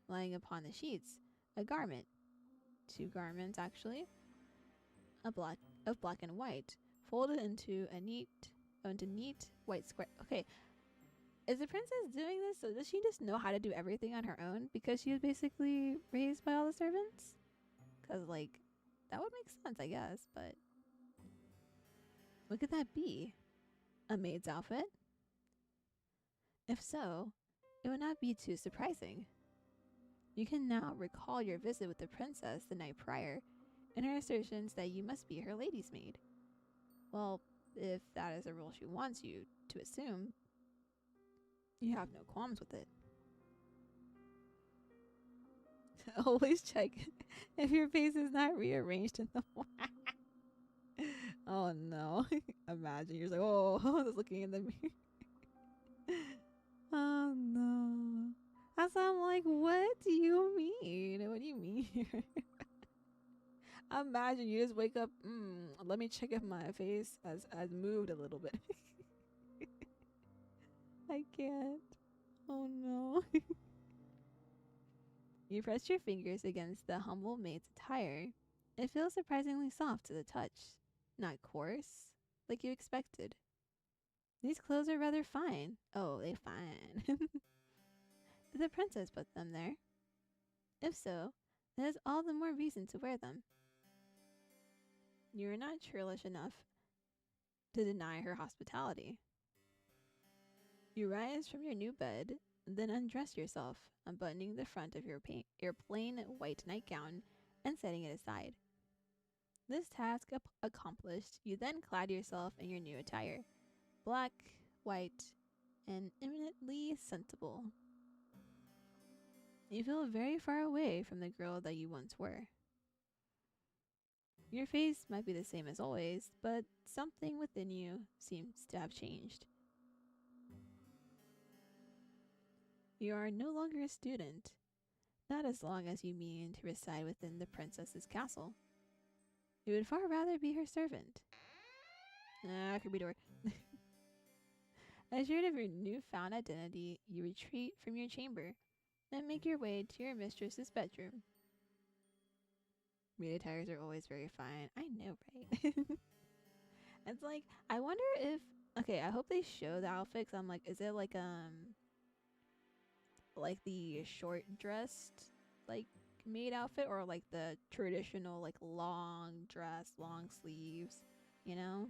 lying upon the sheets, a garment. Two garments, actually. Of black and white, folded into neat white square. Okay, is the princess doing this? So does she just know how to do everything on her own because she was basically raised by all the servants? Because like, that would make sense, I guess. But what could that be? A maid's outfit? If so, it would not be too surprising. You can now recall your visit with the princess the night prior, and her assertions that you must be her lady's maid. Well, if that is a rule she wants you to assume, you have no qualms with it. Always check if your face is not rearranged in the Oh no. Imagine you're just like, oh, just looking in the mirror. Oh no. That's why I'm like, what do you mean? What do you mean? Imagine you just wake up, let me check if my face has moved a little bit. I can't. Oh no. You press your fingers against the humble maid's attire. It feels surprisingly soft to the touch, not coarse, like you expected. These clothes are rather fine. Oh, they fine. Did the princess put them there? If so, that is all the more reason to wear them. You are not churlish enough to deny her hospitality. You rise from your new bed, then undress yourself, unbuttoning the front of your plain white nightgown and setting it aside. This task accomplished, you then clad yourself in your new attire, black, white, and eminently sensible. You feel very far away from the girl that you once were. Your face might be the same as always, but something within you seems to have changed. You are no longer a student, not as long as you mean to reside within the princess's castle. You would far rather be her servant. Creepy door. Assured of your newfound identity, you retreat from your chamber and make your way to your mistress's bedroom. Meat attires are always very fine. I know, right? It's like, I wonder if, okay, I hope they show the outfits. I'm like, is it like the short dressed like maid outfit, or like the traditional like long dress, long sleeves, you know?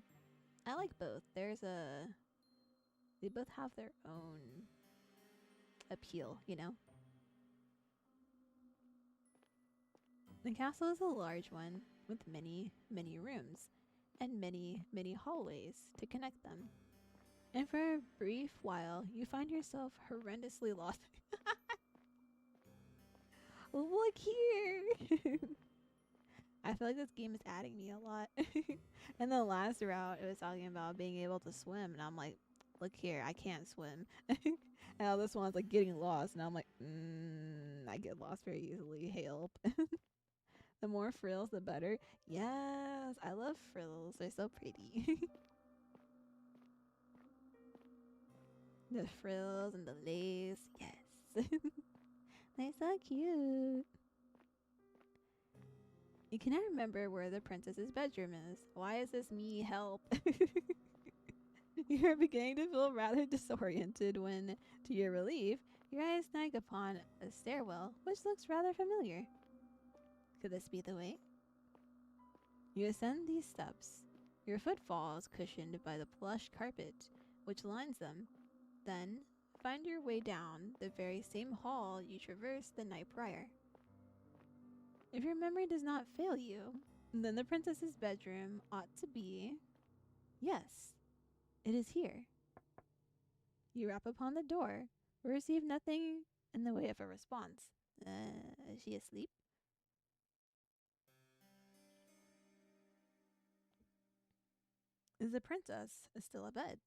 I like both. They both have their own appeal, you know? The castle is a large one with many, many rooms and many, many hallways to connect them. And for a brief while, you find yourself horrendously lost. Look here! I feel like this game is adding me a lot. In the last route, it was talking about being able to swim, and I'm like, look here, I can't swim. And now this one's like getting lost, and I'm like, I get lost very easily. Help. The more frills, the better. Yes, I love frills. They're so pretty. The frills and the lace. Yes. They're so cute. You cannot remember where the princess's bedroom is. Why is this me? Help. You're beginning to feel rather disoriented when, to your relief, your eyes snag upon a stairwell, which looks rather familiar. Could this be the way? You ascend these steps, your footfalls cushioned by the plush carpet which lines them, then find your way down the very same hall you traversed the night prior. If your memory does not fail you, then the princess's bedroom ought to be... Yes, it is here. You rap upon the door, but receive nothing in the way of a response. Is she asleep? Is the princess still abed?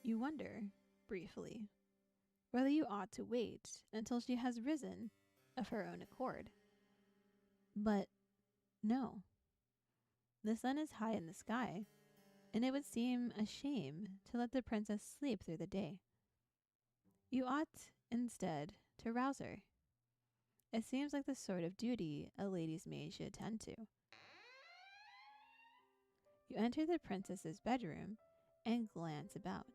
You wonder, briefly, whether you ought to wait until she has risen of her own accord. But no. The sun is high in the sky, and it would seem a shame to let the princess sleep through the day. You ought, instead, to rouse her. It seems like the sort of duty a lady's maid should attend to. You enter the princess's bedroom and glance about.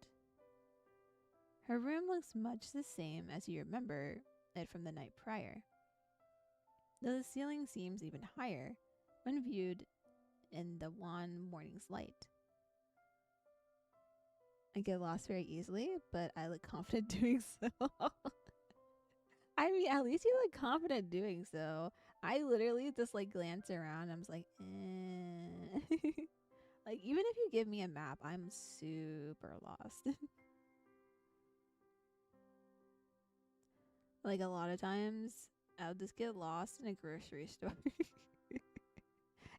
Her room looks much the same as you remember it from the night prior, though the ceiling seems even higher when viewed in the wan morning's light. I get lost very easily, but I look confident doing so. I mean, at least you look confident doing so. I literally just like glance around. I'm just like, eh. Like, even if you give me a map, I'm super lost. Like, a lot of times, I'll just get lost in a grocery store.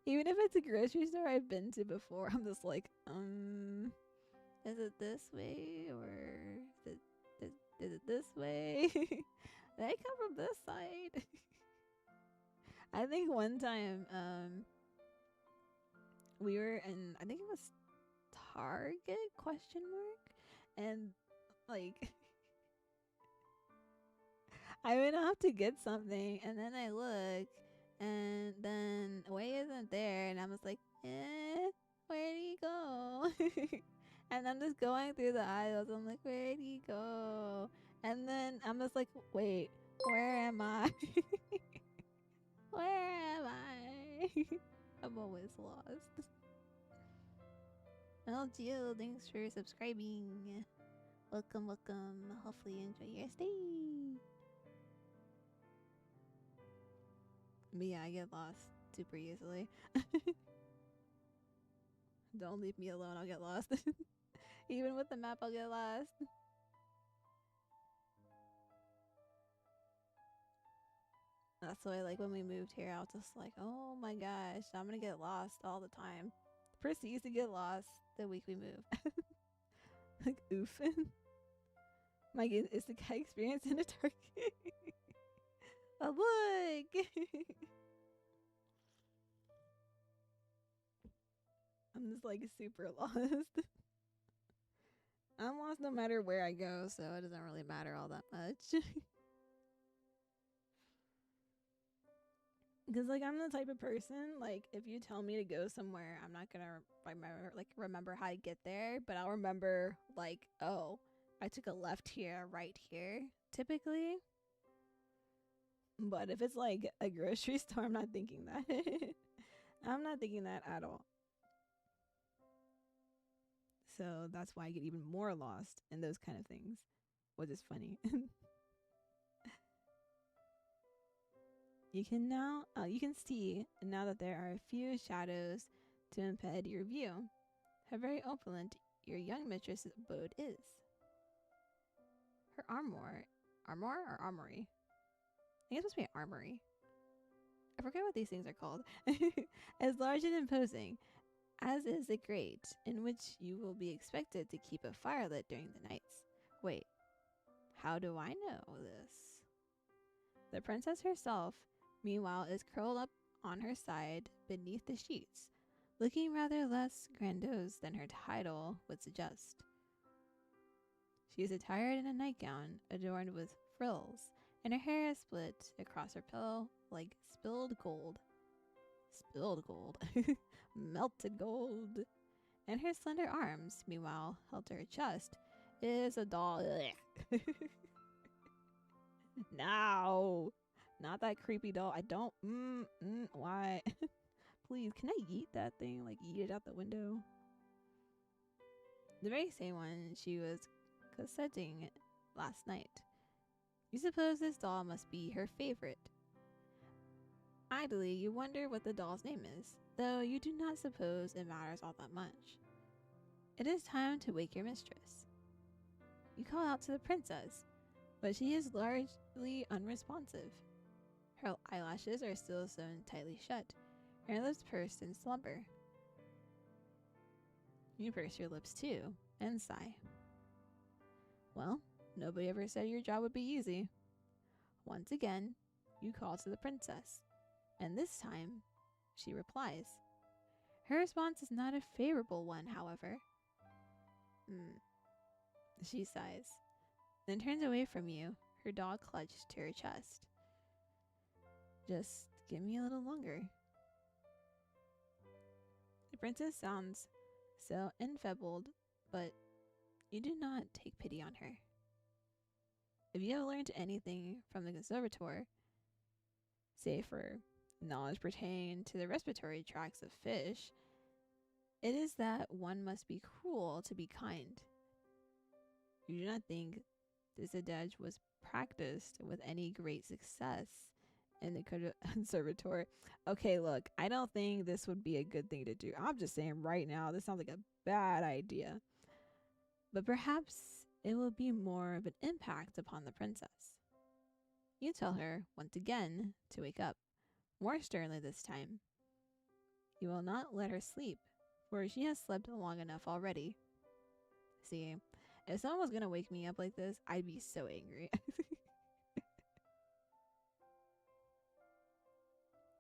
Even if it's a grocery store I've been to before, I'm just like, is it this way, or is it this way? Did I come from this side? I think one time, we were in, I think it was Target, question mark, and like I went off to get something, and then I look, and then Way isn't there, and I was like, where'd he go? And I'm just going through the aisles. I'm like, where'd he go? And then I'm just like, wait, where am I? Where am I? I'm always lost. Well, Jill, thanks for subscribing. Welcome, welcome. Hopefully you enjoy your stay. But yeah, I get lost super easily. Don't leave me alone, I'll get lost. Even with the map, I'll get lost. That's why, like, when we moved here, I was just like, oh my gosh, I'm gonna get lost all the time. Proceeds to get lost the week we move. Like, oof. My isekai experience in a dark. Oh, look! I'm just, like, super lost. I'm lost no matter where I go, so it doesn't really matter all that much. Because, like, I'm the type of person, like, if you tell me to go somewhere, I'm not gonna remember how to get there, but I'll remember, like, oh, I took a left here, right here, typically. But if it's, like, a grocery store, I'm not thinking that. I'm not thinking that at all. So that's why I get even more lost in those kind of things, which is funny. You can see now that there are a few shadows to impede your view. How very opulent your young mistress's abode is. Her armor or armory? I think it's supposed to be an armory. I forget what these things are called. As large and imposing as is the grate, in which you will be expected to keep a fire lit during the nights. Wait, how do I know this? The princess herself, meanwhile, is curled up on her side beneath the sheets, looking rather less grandiose than her title would suggest. She is attired in a nightgown adorned with frills, and her hair is split across her pillow like spilled gold. Spilled gold. Melted gold. And her slender arms, meanwhile, held to her chest, is a doll. No! Not that creepy doll. I don't. Why? Please, can I yeet that thing? Like, yeet it out the window? The very same one she was cossetting last night. You suppose this doll must be her favorite. Idly, you wonder what the doll's name is, though you do not suppose it matters all that much. It is time to wake your mistress. You call out to the princess, but she is largely unresponsive. Her eyelashes are still sewn tightly shut, her lips pursed in slumber. You purse your lips too, and sigh. Well, nobody ever said your job would be easy. Once again, you call to the princess, and this time, she replies. Her response is not a favorable one, however. She sighs, then turns away from you, her doll clutched to her chest. Just give me a little longer. The princess sounds so enfeebled, but you do not take pity on her. If you have learned anything from the conservator, say for knowledge pertaining to the respiratory tracts of fish, it is that one must be cruel to be kind. You do not think this adage was practiced with any great success in the conservator. Okay, look, I don't think this would be a good thing to do. I'm just saying right now, this sounds like a bad idea. But perhaps it will be more of an impact upon the princess. You tell her, once again, to wake up, more sternly this time. You will not let her sleep, for she has slept long enough already. See, if someone was gonna wake me up like this, I'd be so angry.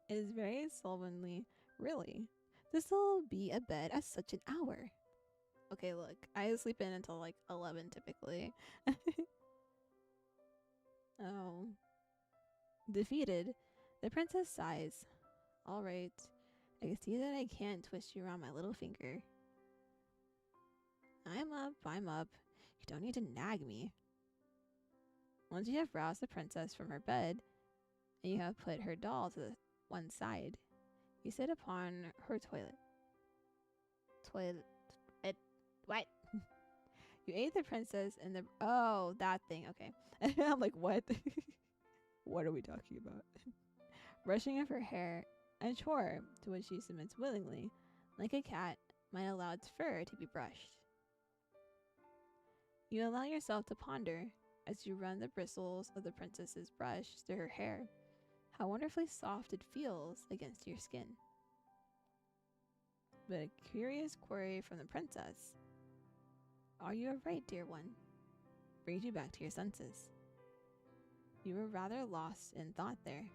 It is very slovenly, really. This will be a bed at such an hour. Okay, look, I sleep in until like 11 typically. Oh. Defeated, the princess sighs. All right, I can see that I can't twist you around my little finger. I'm up, I'm up. You don't need to nag me. Once you have roused the princess from her bed, and you have put her doll to one side, you sit upon her toilet. What? You ate the princess in the... Oh, that thing. Okay. I'm like, what? What are we talking about? Brushing of her hair, a chore to which she submits willingly, like a cat might allow its fur to be brushed. You allow yourself to ponder as you run the bristles of the princess's brush through her hair, how wonderfully soft it feels against your skin. But a curious query from the princess, "Are you alright, dear one?" brings you back to your senses. You were rather lost in thought there.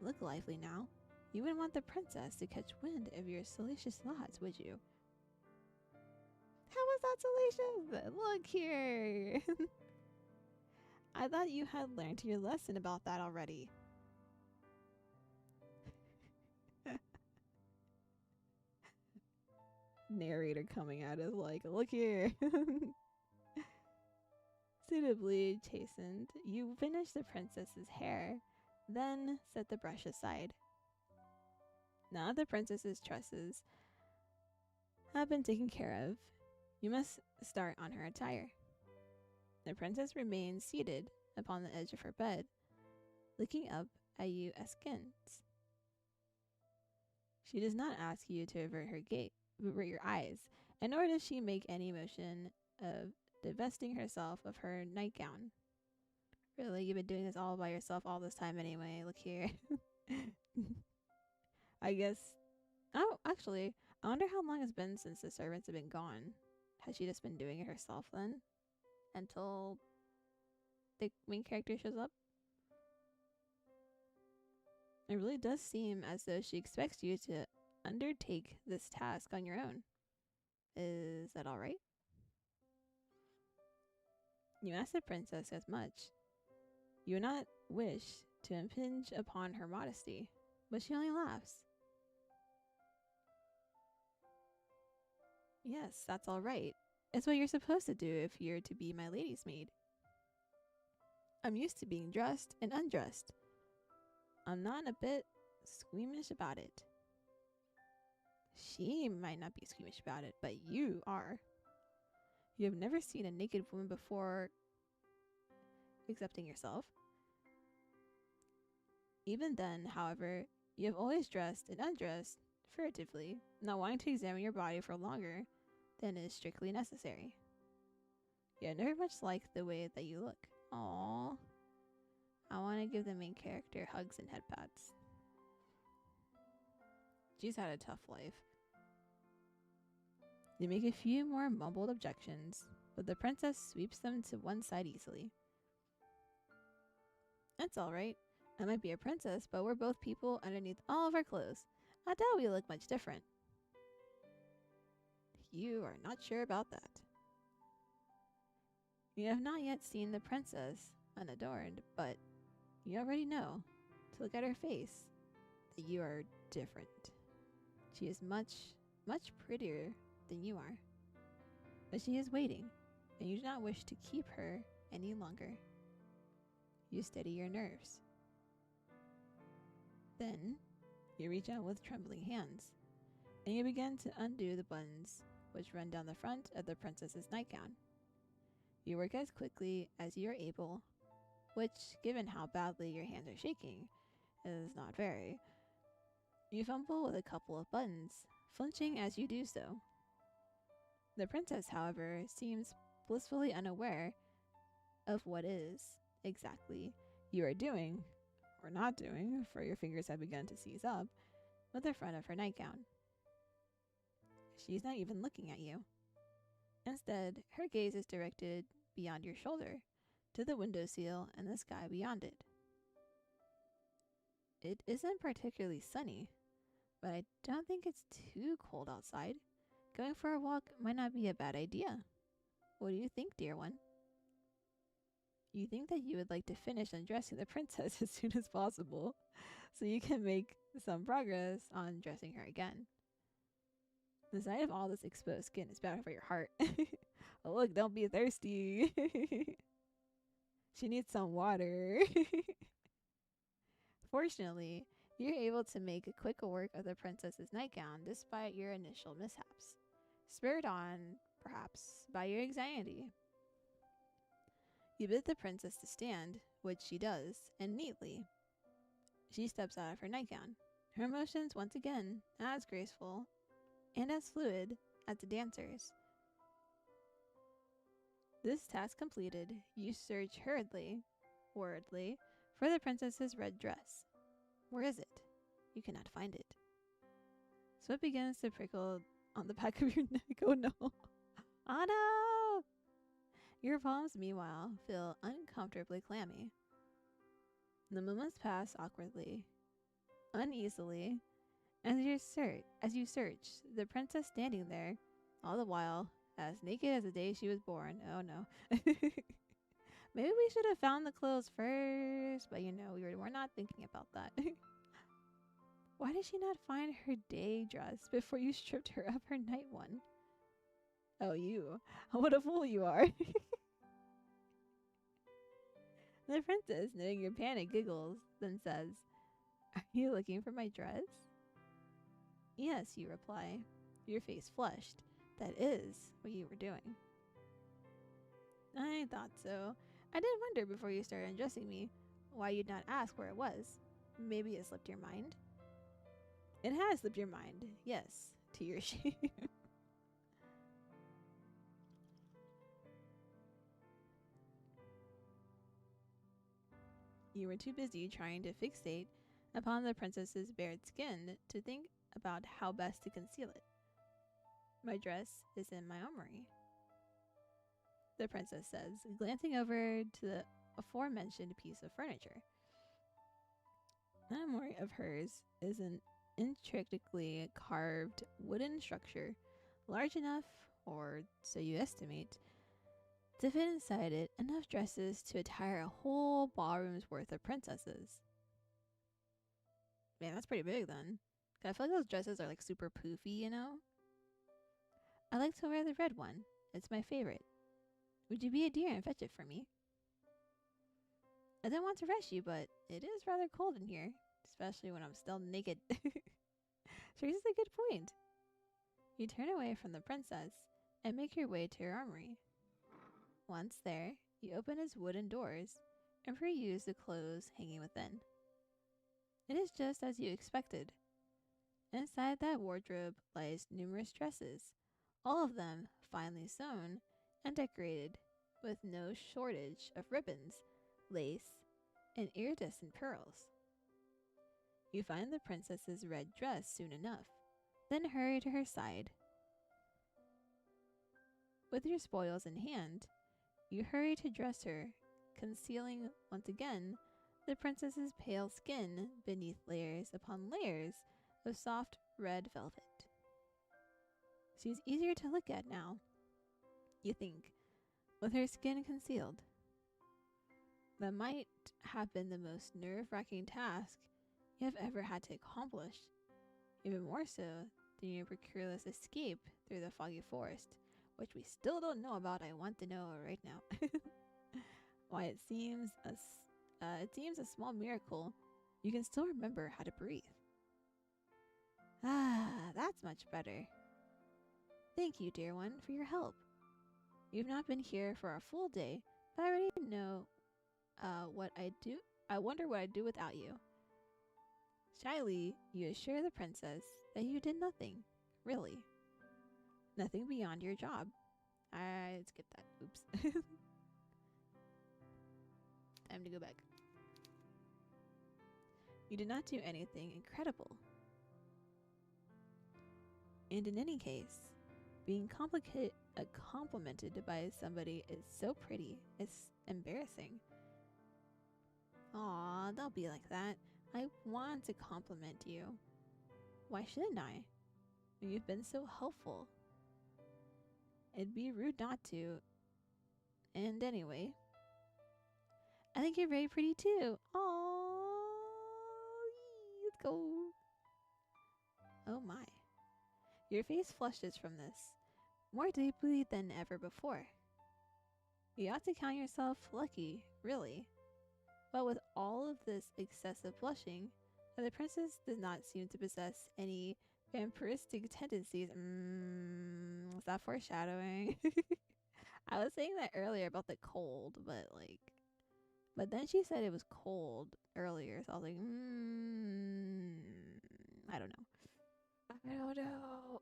Look lively now. You wouldn't want the princess to catch wind of your salacious thoughts, would you? How was that salacious? Look here. I thought you had learned your lesson about that already. Narrator coming at us like, look here. Suitably chastened, you finish the princess's hair, then set the brush aside. Now the princess's tresses have been taken care of, you must start on her attire. The princess remains seated upon the edge of her bed, looking up at you askance. She does not ask you to avert your eyes, and nor does she make any motion of divesting herself of her nightgown. Really, you've been doing this all by yourself all this time anyway. Look here. I guess. Oh, actually, I wonder how long it's been since the servants have been gone. Has she just been doing it herself then? Until the main character shows up? It really does seem as though she expects you to undertake this task on your own. Is that alright? You ask the princess as much. You would not wish to impinge upon her modesty, but she only laughs. Yes, that's alright. It's what you're supposed to do if you're to be my lady's maid. I'm used to being dressed and undressed. I'm not a bit squeamish about it. She might not be squeamish about it, but you are. You have never seen a naked woman before, excepting yourself. Even then, however, you have always dressed and undressed furtively, not wanting to examine your body for longer than is strictly necessary. You have never much liked the way that you look. Aww. I want to give the main character hugs and head pats. She's had a tough life. You make a few more mumbled objections, but the princess sweeps them to one side easily. That's alright. I might be a princess, but we're both people underneath all of our clothes. I doubt we look much different. You are not sure about that. You have not yet seen the princess unadorned, but you already know, to look at her face, that you are different. She is much, much prettier than you are. But she is waiting, and you do not wish to keep her any longer. You steady your nerves. Then, you reach out with trembling hands, and you begin to undo the buttons which run down the front of the princess's nightgown. You work as quickly as you are able, which, given how badly your hands are shaking, is not very. You fumble with a couple of buttons, flinching as you do so. The princess, however, seems blissfully unaware of what is exactly you are doing, or not doing, for your fingers have begun to seize up, with the front of her nightgown. She's not even looking at you. Instead, her gaze is directed beyond your shoulder, to the windowsill and the sky beyond it. It isn't particularly sunny, but I don't think it's too cold outside. Going for a walk might not be a bad idea. What do you think, dear one? You think that you would like to finish undressing the princess as soon as possible, so you can make some progress on dressing her again. The sight of all this exposed skin is bad for your heart. Oh, look, don't be thirsty. She needs some water. Fortunately, you're able to make a quick work of the princess's nightgown despite your initial mishaps, spurred on, perhaps, by your anxiety. You bid the princess to stand, which she does, and neatly. She steps out of her nightgown, her motions once again as graceful and as fluid as the dancer's. This task completed, you search hurriedly, worriedly, for the princess's red dress. Where is it? You cannot find it. Sweat begins to prickle on the back of your neck. Oh no. Oh no! Your palms, meanwhile, feel uncomfortably clammy. The moments pass awkwardly, uneasily, as you search, the princess standing there, all the while, as naked as the day she was born. Oh no. Maybe we should have found the clothes first, but we're not thinking about that. Why did she not find her day dress before you stripped her of her night one? Oh, you. What a fool you are. The princess, knowing your panic, giggles, then says, Are you looking for my dress? Yes, you reply, your face flushed. That is what you were doing. I thought so. I did wonder before you started undressing me why you'd not ask where it was. Maybe it slipped your mind? It has slipped your mind, yes, to your shame. You were too busy trying to fixate upon the princess's bared skin to think about how best to conceal it. My dress is in my armory, the princess says, glancing over to the aforementioned piece of furniture. The armory of hers is an intricately carved wooden structure, large enough, or so you estimate, to fit inside it enough dresses to attire a whole ballroom's worth of princesses. Man, that's pretty big then. I feel like those dresses are like super poofy, you know? I like to wear the red one. It's my favorite. Would you be a dear and fetch it for me? I don't want to rush you, but it is rather cold in here, especially when I'm still naked. She raises a good point. You turn away from the princess and make your way to her armory. Once there, you open its wooden doors and peruse the clothes hanging within. It is just as you expected. Inside that wardrobe lies numerous dresses, all of them finely sewn and decorated with no shortage of ribbons, lace, and iridescent pearls. You find the princess's red dress soon enough, then hurry to her side. With your spoils in hand, you hurry to dress her, concealing once again the princess's pale skin beneath layers upon layers of soft red velvet. She's easier to look at now, you think, with her skin concealed. That might have been the most nerve-wracking task you have ever had to accomplish, even more so than your precarious escape through the foggy forest, which we still don't know about. I want to know right now. Why it seems a small miracle you can still remember how to breathe. Ah, that's much better. Thank you, dear one, for your help. You've not been here for a full day, but I already know what I do. I wonder what I'd do without you. Shyly, you assure the princess that you did nothing, really. Nothing beyond your job. I skipped that. Oops. Time to go back. You did not do anything incredible. And in any case, being complimented by somebody is so pretty, it's embarrassing. Aw, don't be like that. I want to compliment you. Why shouldn't I? You've been so helpful. It'd be rude not to. And anyway, I think you're very pretty too. Aww, let's go. Oh my. Your face flushes from this, more deeply than ever before. You ought to count yourself lucky, really. But with all of this excessive blushing, the princess does not seem to possess any vampiristic tendencies. Is that foreshadowing? I was saying that earlier about the cold, but then she said it was cold earlier, so I was like, I don't know. I don't know.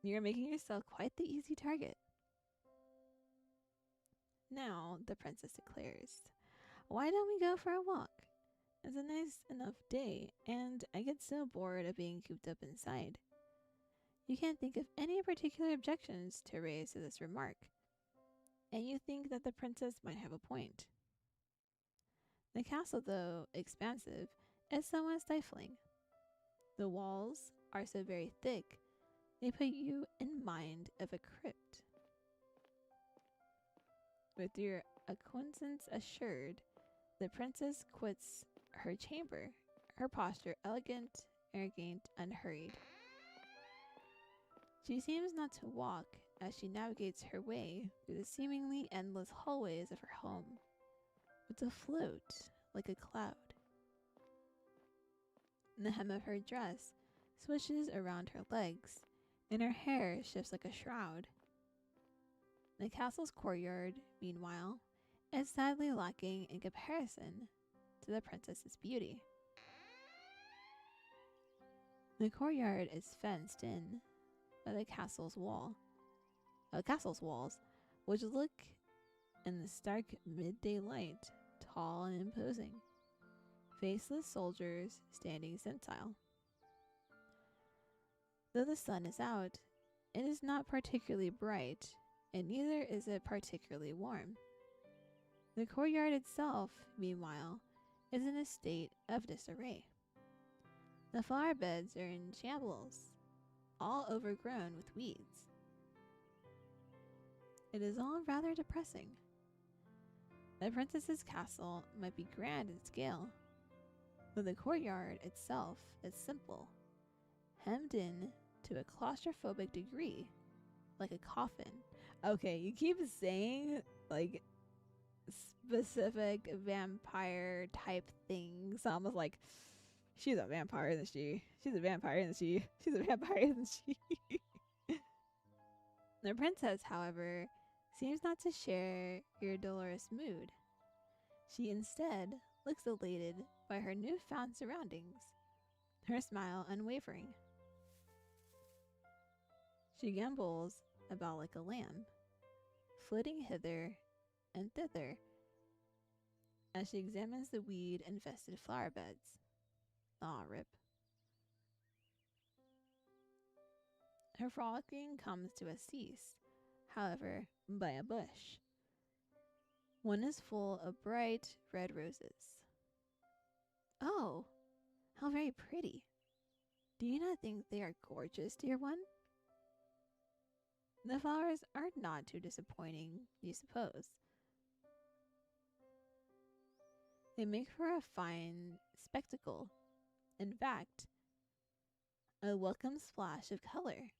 You're making yourself quite the easy target. Now, the princess declares, why don't we go for a walk? nice enough day, and I get so bored of being cooped up inside. You can't think of any particular objections to raise to this remark, and you think that the princess might have a point. The castle, though expansive, is somewhat stifling. The walls are so very thick, they put you in mind of a crypt. With your acquiescence assured, the princess quits her chamber, her posture elegant, arrogant, unhurried. She seems not to walk as she navigates her way through the seemingly endless hallways of her home, but to float like a cloud. The hem of her dress swishes around her legs, and her hair shifts like a shroud. The castle's courtyard, meanwhile, is sadly lacking in comparison to the princess's beauty. The courtyard is fenced in by the castle's walls, which look in the stark midday light tall and imposing, faceless soldiers standing sentinel. Though the sun is out, it is not particularly bright, and neither is it particularly warm. The courtyard itself, meanwhile, is in a state of disarray. The flower beds are in shambles, all overgrown with weeds. It is all rather depressing. The princess's castle might be grand in scale, but the courtyard itself is simple, hemmed in to a claustrophobic degree, like a coffin. Okay, you keep saying like specific vampire type things. So I was like, she's a vampire, isn't she? She's a vampire, isn't she? She's a vampire, isn't she? The princess, however, seems not to share your dolorous mood. She instead looks elated by her newfound surroundings, her smile unwavering. She gambols about like a lamb, flitting hither and thither as she examines the weed-infested flower beds. Ah, rip. Her frolicking comes to a cease, however, by a bush. One is full of bright red roses. Oh, how very pretty. Do you not think they are gorgeous, dear one? The flowers are not too disappointing, you suppose. They make for a fine spectacle. In fact, a welcome splash of color,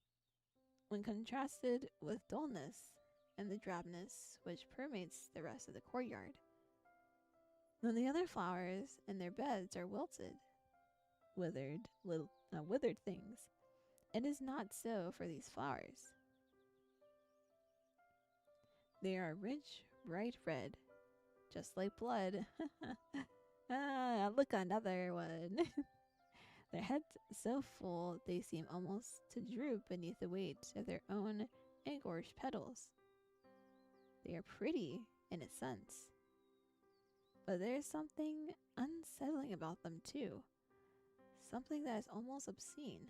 when contrasted with dullness and the drabness which permeates the rest of the courtyard. Though the other flowers in their beds are wilted, withered things, it is not so for these flowers. They are rich, bright red, just like blood. Look, another one. Their heads so full they seem almost to droop beneath the weight of their own engorged petals. They are pretty in a sense, but there is something unsettling about them too, something that is almost obscene.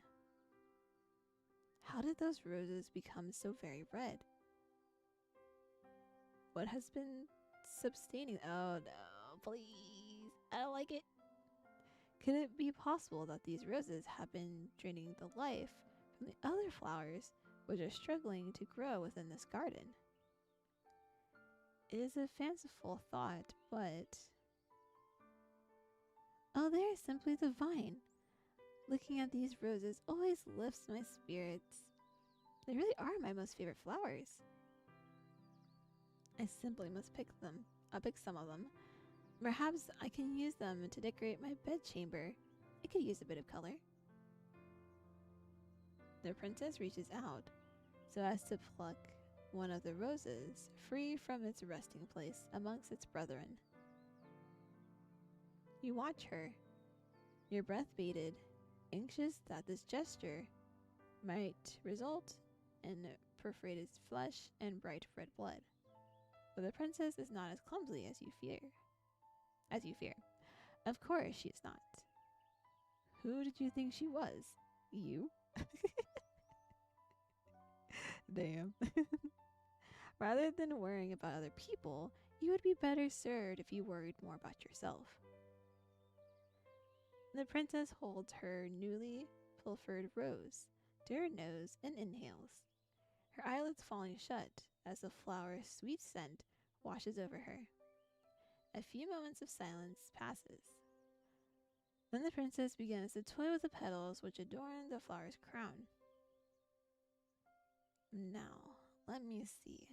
How did those roses become so very red? What has been sustaining? Oh no, please, I don't like it. Could it be possible that these roses have been draining the life from the other flowers which are struggling to grow within this garden? It is a fanciful thought, but... oh, they are simply divine. Looking at these roses always lifts my spirits. They really are my most favorite flowers. I simply must pick them. I'll pick some of them. Perhaps I can use them to decorate my bedchamber. It could use a bit of color. The princess reaches out so as to pluck one of the roses free from its resting place amongst its brethren. You watch her, your breath bated, anxious that this gesture might result in perforated flesh and bright red blood. But the princess is not as clumsy as you fear. Of course she is not. Who did you think she was? You? Damn. Rather than worrying about other people, you would be better served if you worried more about yourself. The princess holds her newly pilfered rose to her nose and inhales, her eyelids falling shut as the flower's sweet scent washes over her. A few moments of silence passes. Then the princess begins to toy with the petals which adorn the flower's crown. Now, let me see.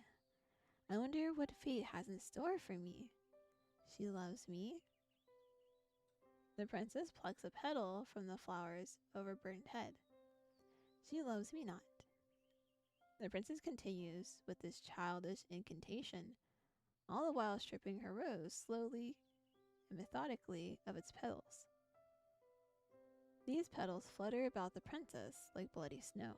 I wonder what fate has in store for me. She loves me. The princess plucks a petal from the flower's overburdened head. She loves me not. The princess continues with this childish incantation, all the while stripping her rose slowly and methodically of its petals. These petals flutter about the princess like bloody snow.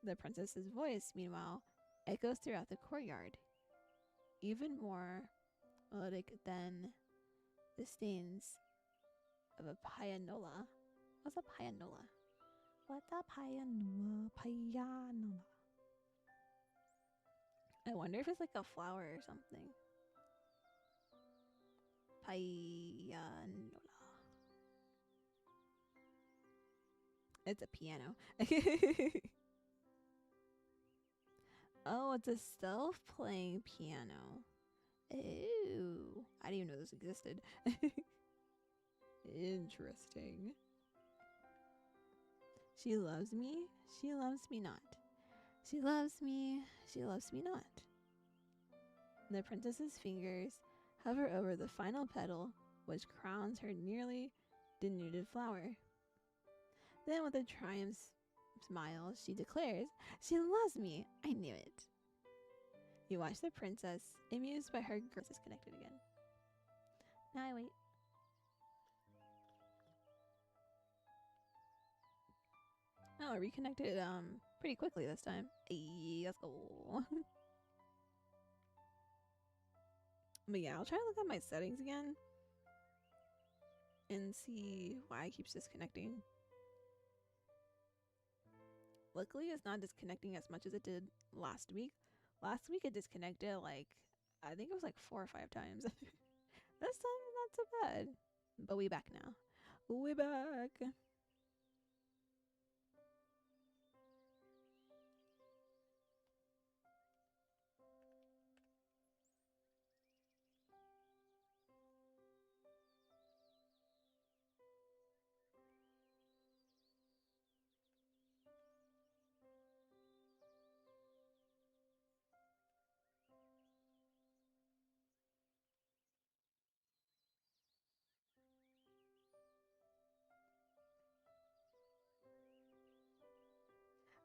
The princess's voice, meanwhile, echoes throughout the courtyard, even more melodic than the stains of a pianola. What's a pianola? What's a pianola? Pianola. I wonder if it's like a flower or something. Pianola. It's a piano. Oh, it's a self-playing piano. Ooh, I didn't even know this existed. Interesting. She loves me, she loves me not. She loves me not. The princess's fingers hover over the final petal, which crowns her nearly denuded flower. Then, with a triumph smile, she declares, "She loves me! I knew it." You watch the princess, amused by her girl disconnected again. Now I wait. Oh, I reconnected pretty quickly this time. Hey, let's go. But yeah, I'll try to look at my settings again and see why it keeps disconnecting. Luckily, it's not disconnecting as much as it did last week. Last week it disconnected like, I think it was like 4 or 5 times. This time not so bad. But we back now. We back.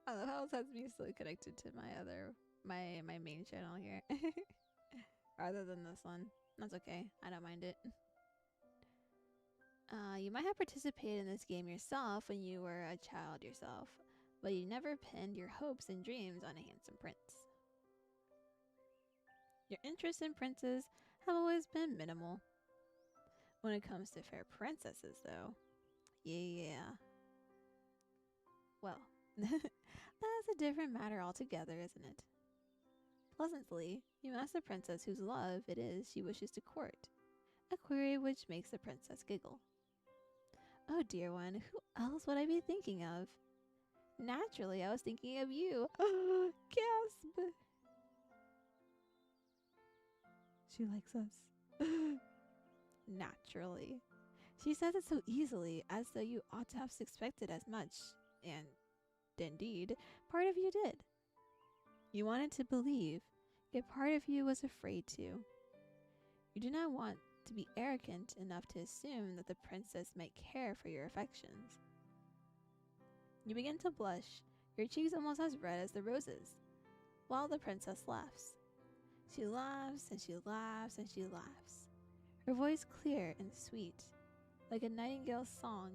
I love how it has me still connected to my main channel here. Rather than this one. That's okay. I don't mind it. You might have participated in this game yourself when you were a child yourself, but you never pinned your hopes and dreams on a handsome prince. Your interest in princes have always been minimal. When it comes to fair princesses, though, yeah. Well, that's a different matter altogether, isn't it? Pleasantly, you ask the princess whose love it is she wishes to court, a query which makes the princess giggle. Oh, dear one, who else would I be thinking of? Naturally, I was thinking of you. Gasp! She likes us. Naturally. She says it so easily, as though you ought to have suspected as much, and indeed, part of you did. You wanted to believe, yet part of you was afraid to. You do not want to be arrogant enough to assume that the princess might care for your affections. You begin to blush, your cheeks almost as red as the roses, while the princess laughs. She laughs and she laughs and she laughs, her voice clear and sweet, like a nightingale's song,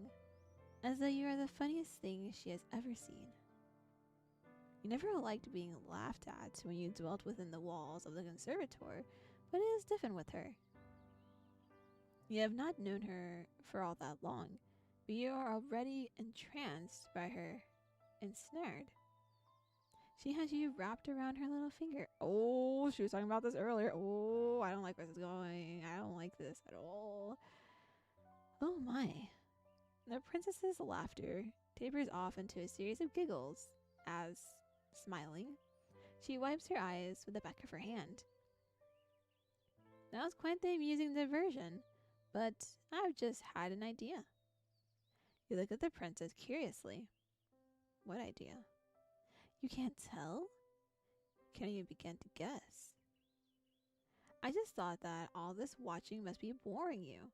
as though you are the funniest thing she has ever seen. You never liked being laughed at when you dwelt within the walls of the conservatoire, but it is different with her. You have not known her for all that long, but you are already entranced by her, ensnared. She has you wrapped around her little finger. Oh, she was talking about this earlier. Oh, I don't like where this is going. I don't like this at all. Oh my. The princess's laughter tapers off into a series of giggles as, smiling, she wipes her eyes with the back of her hand. That was quite the amusing diversion, but I've just had an idea. You look at the princess curiously. What idea? You can't tell? Can you begin to guess? I just thought that all this watching must be boring you,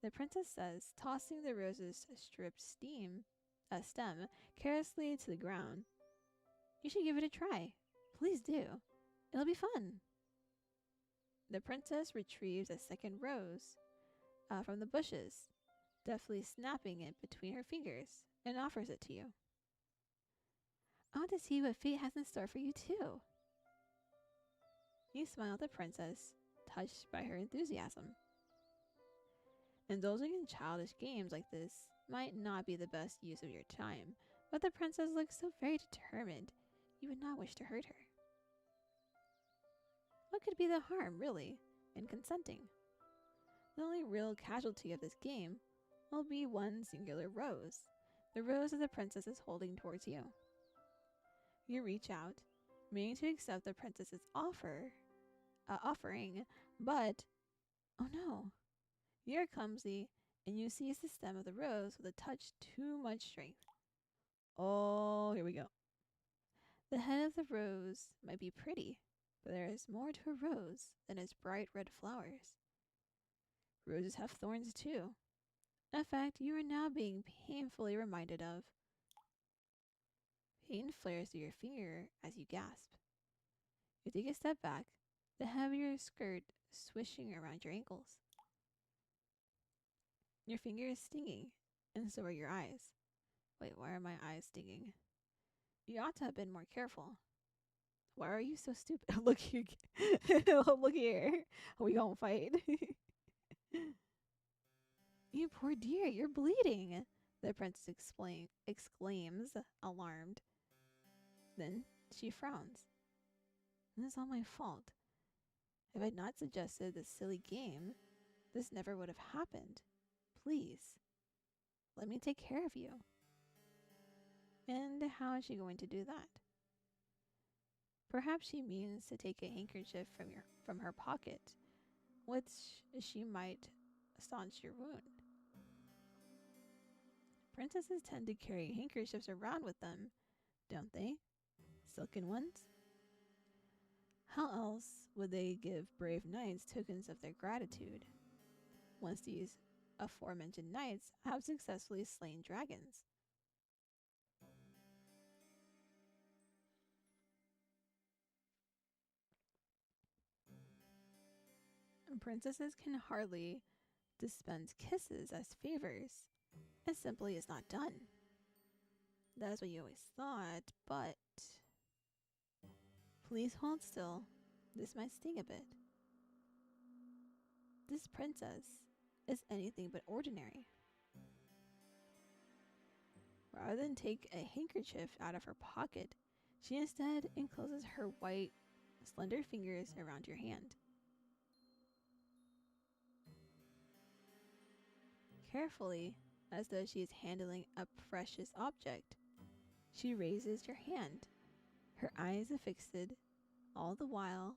the princess says, tossing the rose's stripped stem carelessly to the ground. You should give it a try. Please do. It'll be fun. The princess retrieves a second rose from the bushes, deftly snapping it between her fingers, and offers it to you. I want to see what fate has in store for you, too. You smile at the princess, touched by her enthusiasm. Indulging in childish games like this might not be the best use of your time, but the princess looks so very determined, you would not wish to hurt her. What could be the harm, really, in consenting? The only real casualty of this game will be one singular rose, the rose that the princess is holding towards you. You reach out, meaning to accept the princess's offering, but, oh no, you're clumsy, and you seize the stem of the rose with a touch too much strength. Oh, here we go. The head of the rose might be pretty, but there is more to a rose than its bright red flowers. Roses have thorns too. A fact you are now being painfully reminded of. Pain flares through your finger as you gasp. You take a step back, the hem of your skirt swishing around your ankles. Your finger is stinging, and so are your eyes. Wait, why are my eyes stinging? You ought to have been more careful. Why are you so stupid? Look here. Look here. We gonna fight. You poor dear, you're bleeding, the princess exclaims, alarmed. Then she frowns. This is all my fault. If I'd not suggested this silly game, this never would have happened. Please, let me take care of you. And how is she going to do that? Perhaps she means to take a handkerchief from her pocket, which she might staunch your wound. Princesses tend to carry handkerchiefs around with them, don't they? Silken ones? How else would they give brave knights tokens of their gratitude, once these aforementioned knights have successfully slain dragons? Princesses can hardly dispense kisses as favors. It simply is not done. That is what you always thought, but... Please hold still. This might sting a bit. This princess is anything but ordinary. Rather than take a handkerchief out of her pocket, she instead encloses her white, slender fingers around your hand. Carefully, as though she is handling a precious object, she raises your hand, her eyes affixed all the while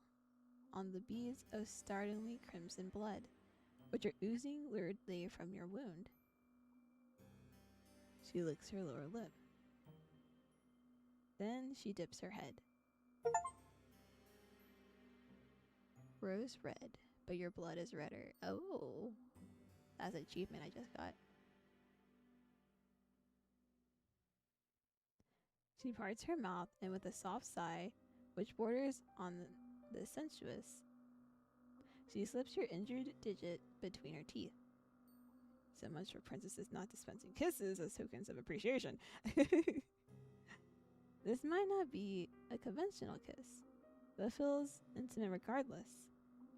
on the beads of startlingly crimson blood, which are oozing luridly from your wound. She licks her lower lip. Then she dips her head. Rose red, but your blood is redder. Oh, that's an achievement I just got. She parts her mouth, and with a soft sigh, which borders on the sensuous, she slips your injured digit between her teeth. So much for princesses not dispensing kisses as tokens of appreciation. This might not be a conventional kiss, but feels intimate regardless.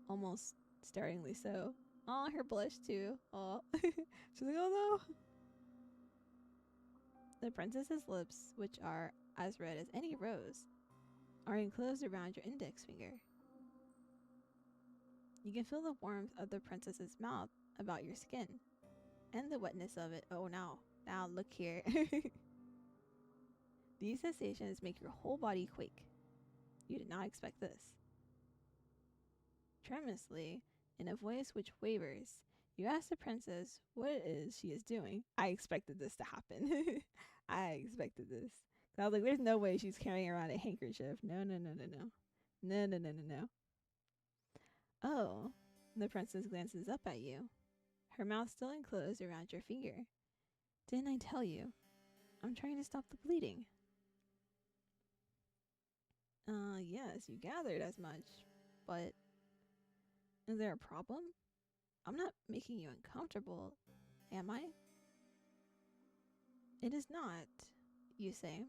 Almost startlingly so. Aw, her blush too. Aw. She's like, oh no. The princess's lips, which are as red as any rose, are enclosed around your index finger. You can feel the warmth of the princess's mouth about your skin, and the wetness of it. Oh, now look here. These sensations make your whole body quake. You did not expect this. Tremulously, in a voice which wavers, you ask the princess what it is she is doing. I expected this to happen. I expected this. I was like, there's no way she's carrying around a handkerchief. No. No. Oh, the princess glances up at you, her mouth still enclosed around your finger. Didn't I tell you? I'm trying to stop the bleeding. Yes, you gathered as much, but is there a problem? I'm not making you uncomfortable, am I? It is not, you say,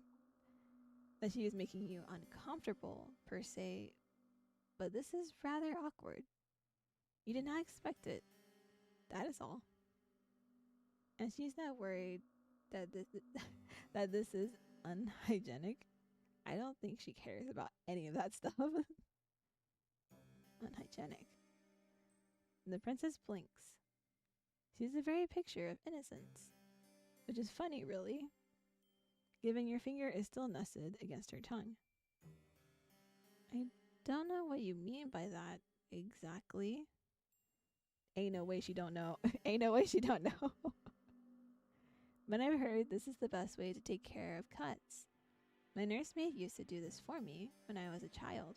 that she is making you uncomfortable, per se, but this is rather awkward. You did not expect it. That is all. And she's not worried that that this is unhygienic. I don't think she cares about any of that stuff. Unhygienic. The princess blinks. She's the very picture of innocence, which is funny, really, given your finger is still nested against her tongue. I don't know what you mean by that exactly. Ain't no way she don't know. Ain't no way she don't know. But I've heard this is the best way to take care of cuts. My nursemaid used to do this for me when I was a child.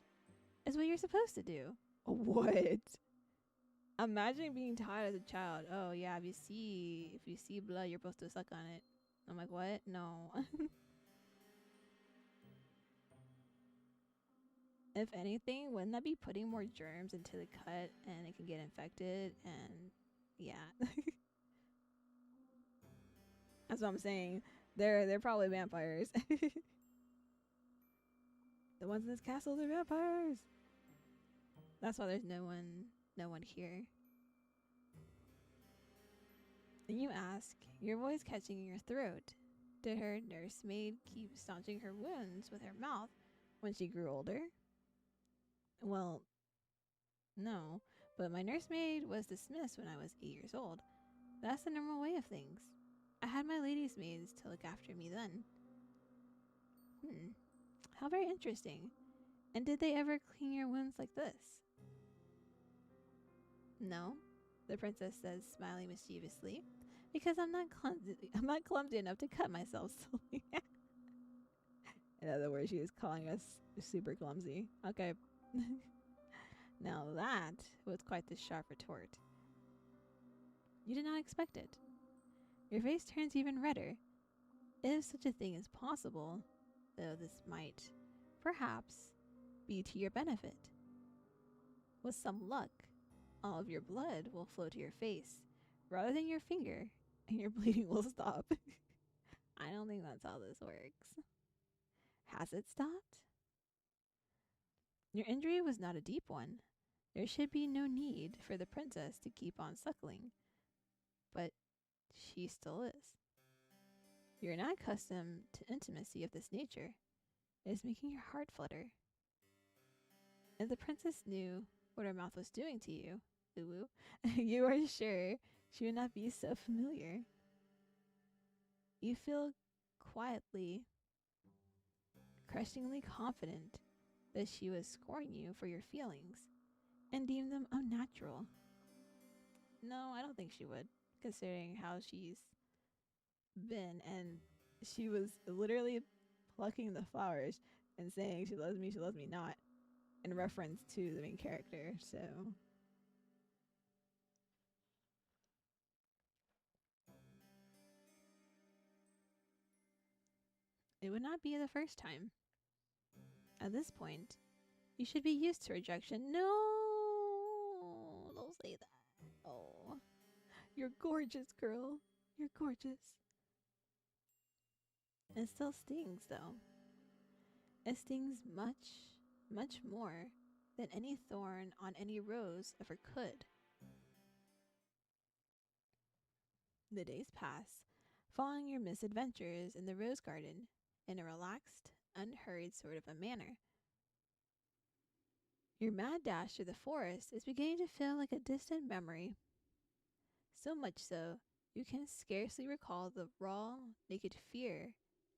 It's what you're supposed to do. What? Imagine being taught as a child. Oh yeah, if you see blood, you're supposed to suck on it. I'm like, what? No. If anything, wouldn't that be putting more germs into the cut and it can get infected? And yeah. That's what I'm saying. They're probably vampires. The ones in this castle, they're vampires. That's why there's no one here. And you ask, your voice catching in your throat, did her nursemaid keep staunching her wounds with her mouth when she grew older? Well, no, but my nursemaid was dismissed when I was 8 years old. That's the normal way of things. I had my lady's maids to look after me then. How very interesting. And did they ever clean your wounds like this? No, the princess says, smiling mischievously, because I'm not clumsy enough to cut myself slowly. In other words, she is calling us super clumsy. Okay. Now that was quite the sharp retort. You did not expect it. Your face turns even redder. If such a thing is possible, though this might, perhaps, be to your benefit. With some luck, all of your blood will flow to your face rather than your finger, and your bleeding will stop. I don't think that's how this works. Has it stopped? Your injury was not a deep one. There should be no need for the princess to keep on suckling. But she still is. You're not accustomed to intimacy of this nature. It is making your heart flutter. If the princess knew what her mouth was doing to you, you are sure she would not be so familiar. You feel quietly, crushingly confident that she would scorn you for your feelings and deem them unnatural. No, I don't think she would, considering how she's been, and she was literally plucking the flowers and saying she loves me not, in reference to the main character. So it would not be the first time. At this point, you should be used to rejection. No, don't say that. Oh, you're gorgeous, girl. You're gorgeous. It still stings, though. It stings much, much more than any thorn on any rose ever could. The days pass, following your misadventures in the rose garden in a relaxed, unhurried sort of a manner. Your mad dash through the forest is beginning to feel like a distant memory, so much so you can scarcely recall the raw, naked fear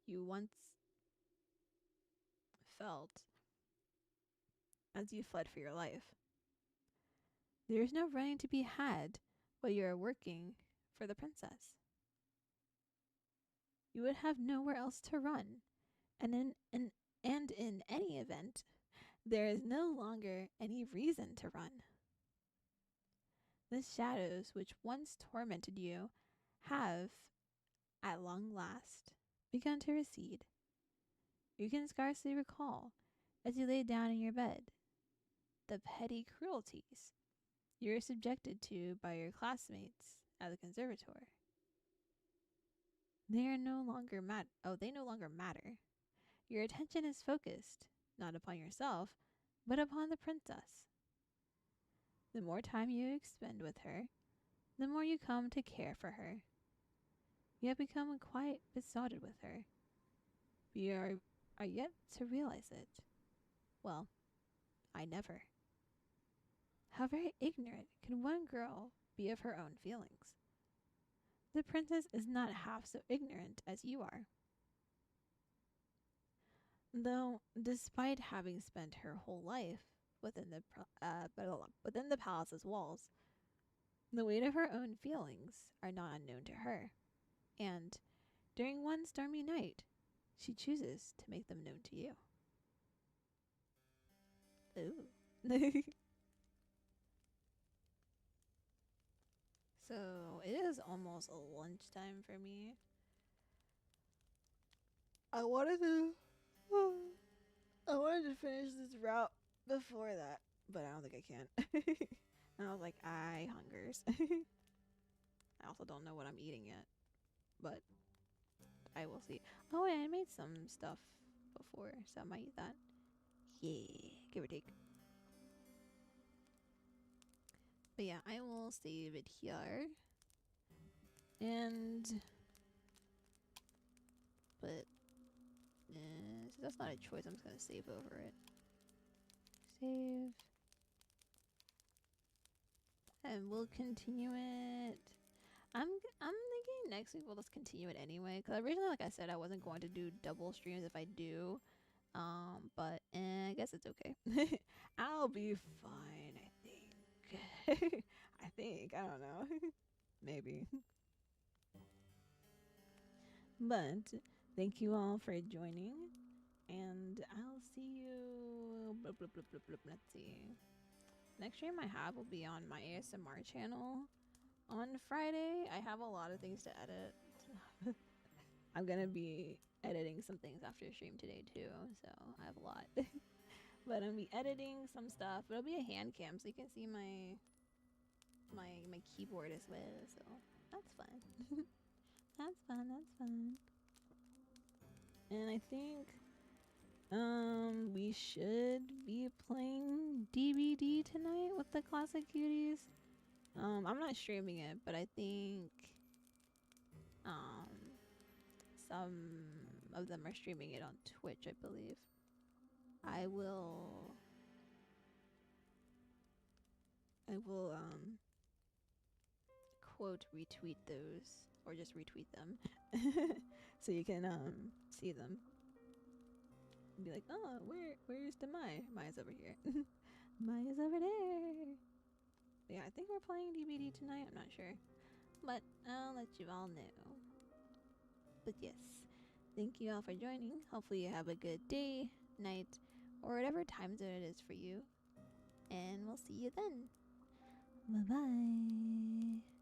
you once felt as you fled for your life. There is no running to be had while you are working for the princess. You would have nowhere else to run, and in any event, there is no longer any reason to run. The shadows which once tormented you have, at long last, begun to recede. You can scarcely recall, as you lay down in your bed, the petty cruelties you are subjected to by your classmates at the conservatory. They no longer matter. Your attention is focused, not upon yourself, but upon the princess. The more time you expend with her, the more you come to care for her. You have become quite besotted with her, but you are yet to realize it. Well, I never. How very ignorant can one girl be of her own feelings? The princess is not half so ignorant as you are. Though, despite having spent her whole life within the palace's walls, the weight of her own feelings are not unknown to her, and during one stormy night, she chooses to make them known to you. Ooh. So it is almost lunchtime for me. I wanted to finish this route before that, but I don't think I can. And I was like, I hungers. I also don't know what I'm eating yet, but I will see. Oh, yeah, I made some stuff before, so I might eat that. Yeah, give or take. But yeah, I will save it here. But so that's not a choice. I'm just gonna save over it. Save. And we'll continue it. I'm thinking next week we'll just continue it anyway. Cause originally, like I said, I wasn't going to do double streams if I do. But I guess it's okay. I'll be fine, I think. I don't know. Maybe. But thank you all for joining. And I'll see you. Let's see. Next stream I have will be on my ASMR channel on Friday. I have a lot of things to edit. I'm gonna be editing some things after stream today too, so I have a lot. But I'm gonna be editing some stuff. But it'll be a hand cam, so you can see my keyboard as well. So that's fun. That's fun. And I think we should be playing DBD tonight with the classic cuties. I'm not streaming it, but I think some of them are streaming it on Twitch, I believe. I will quote retweet those, or just retweet them so you can see them and be like, oh, where's the Maya's over here. Maya's over there. But yeah, I think we're playing DBD tonight. I'm not sure, but I'll let you all know. But yes, thank you all for joining. Hopefully you have a good day, night, or whatever time zone it is for you, and we'll see you then. Bye bye.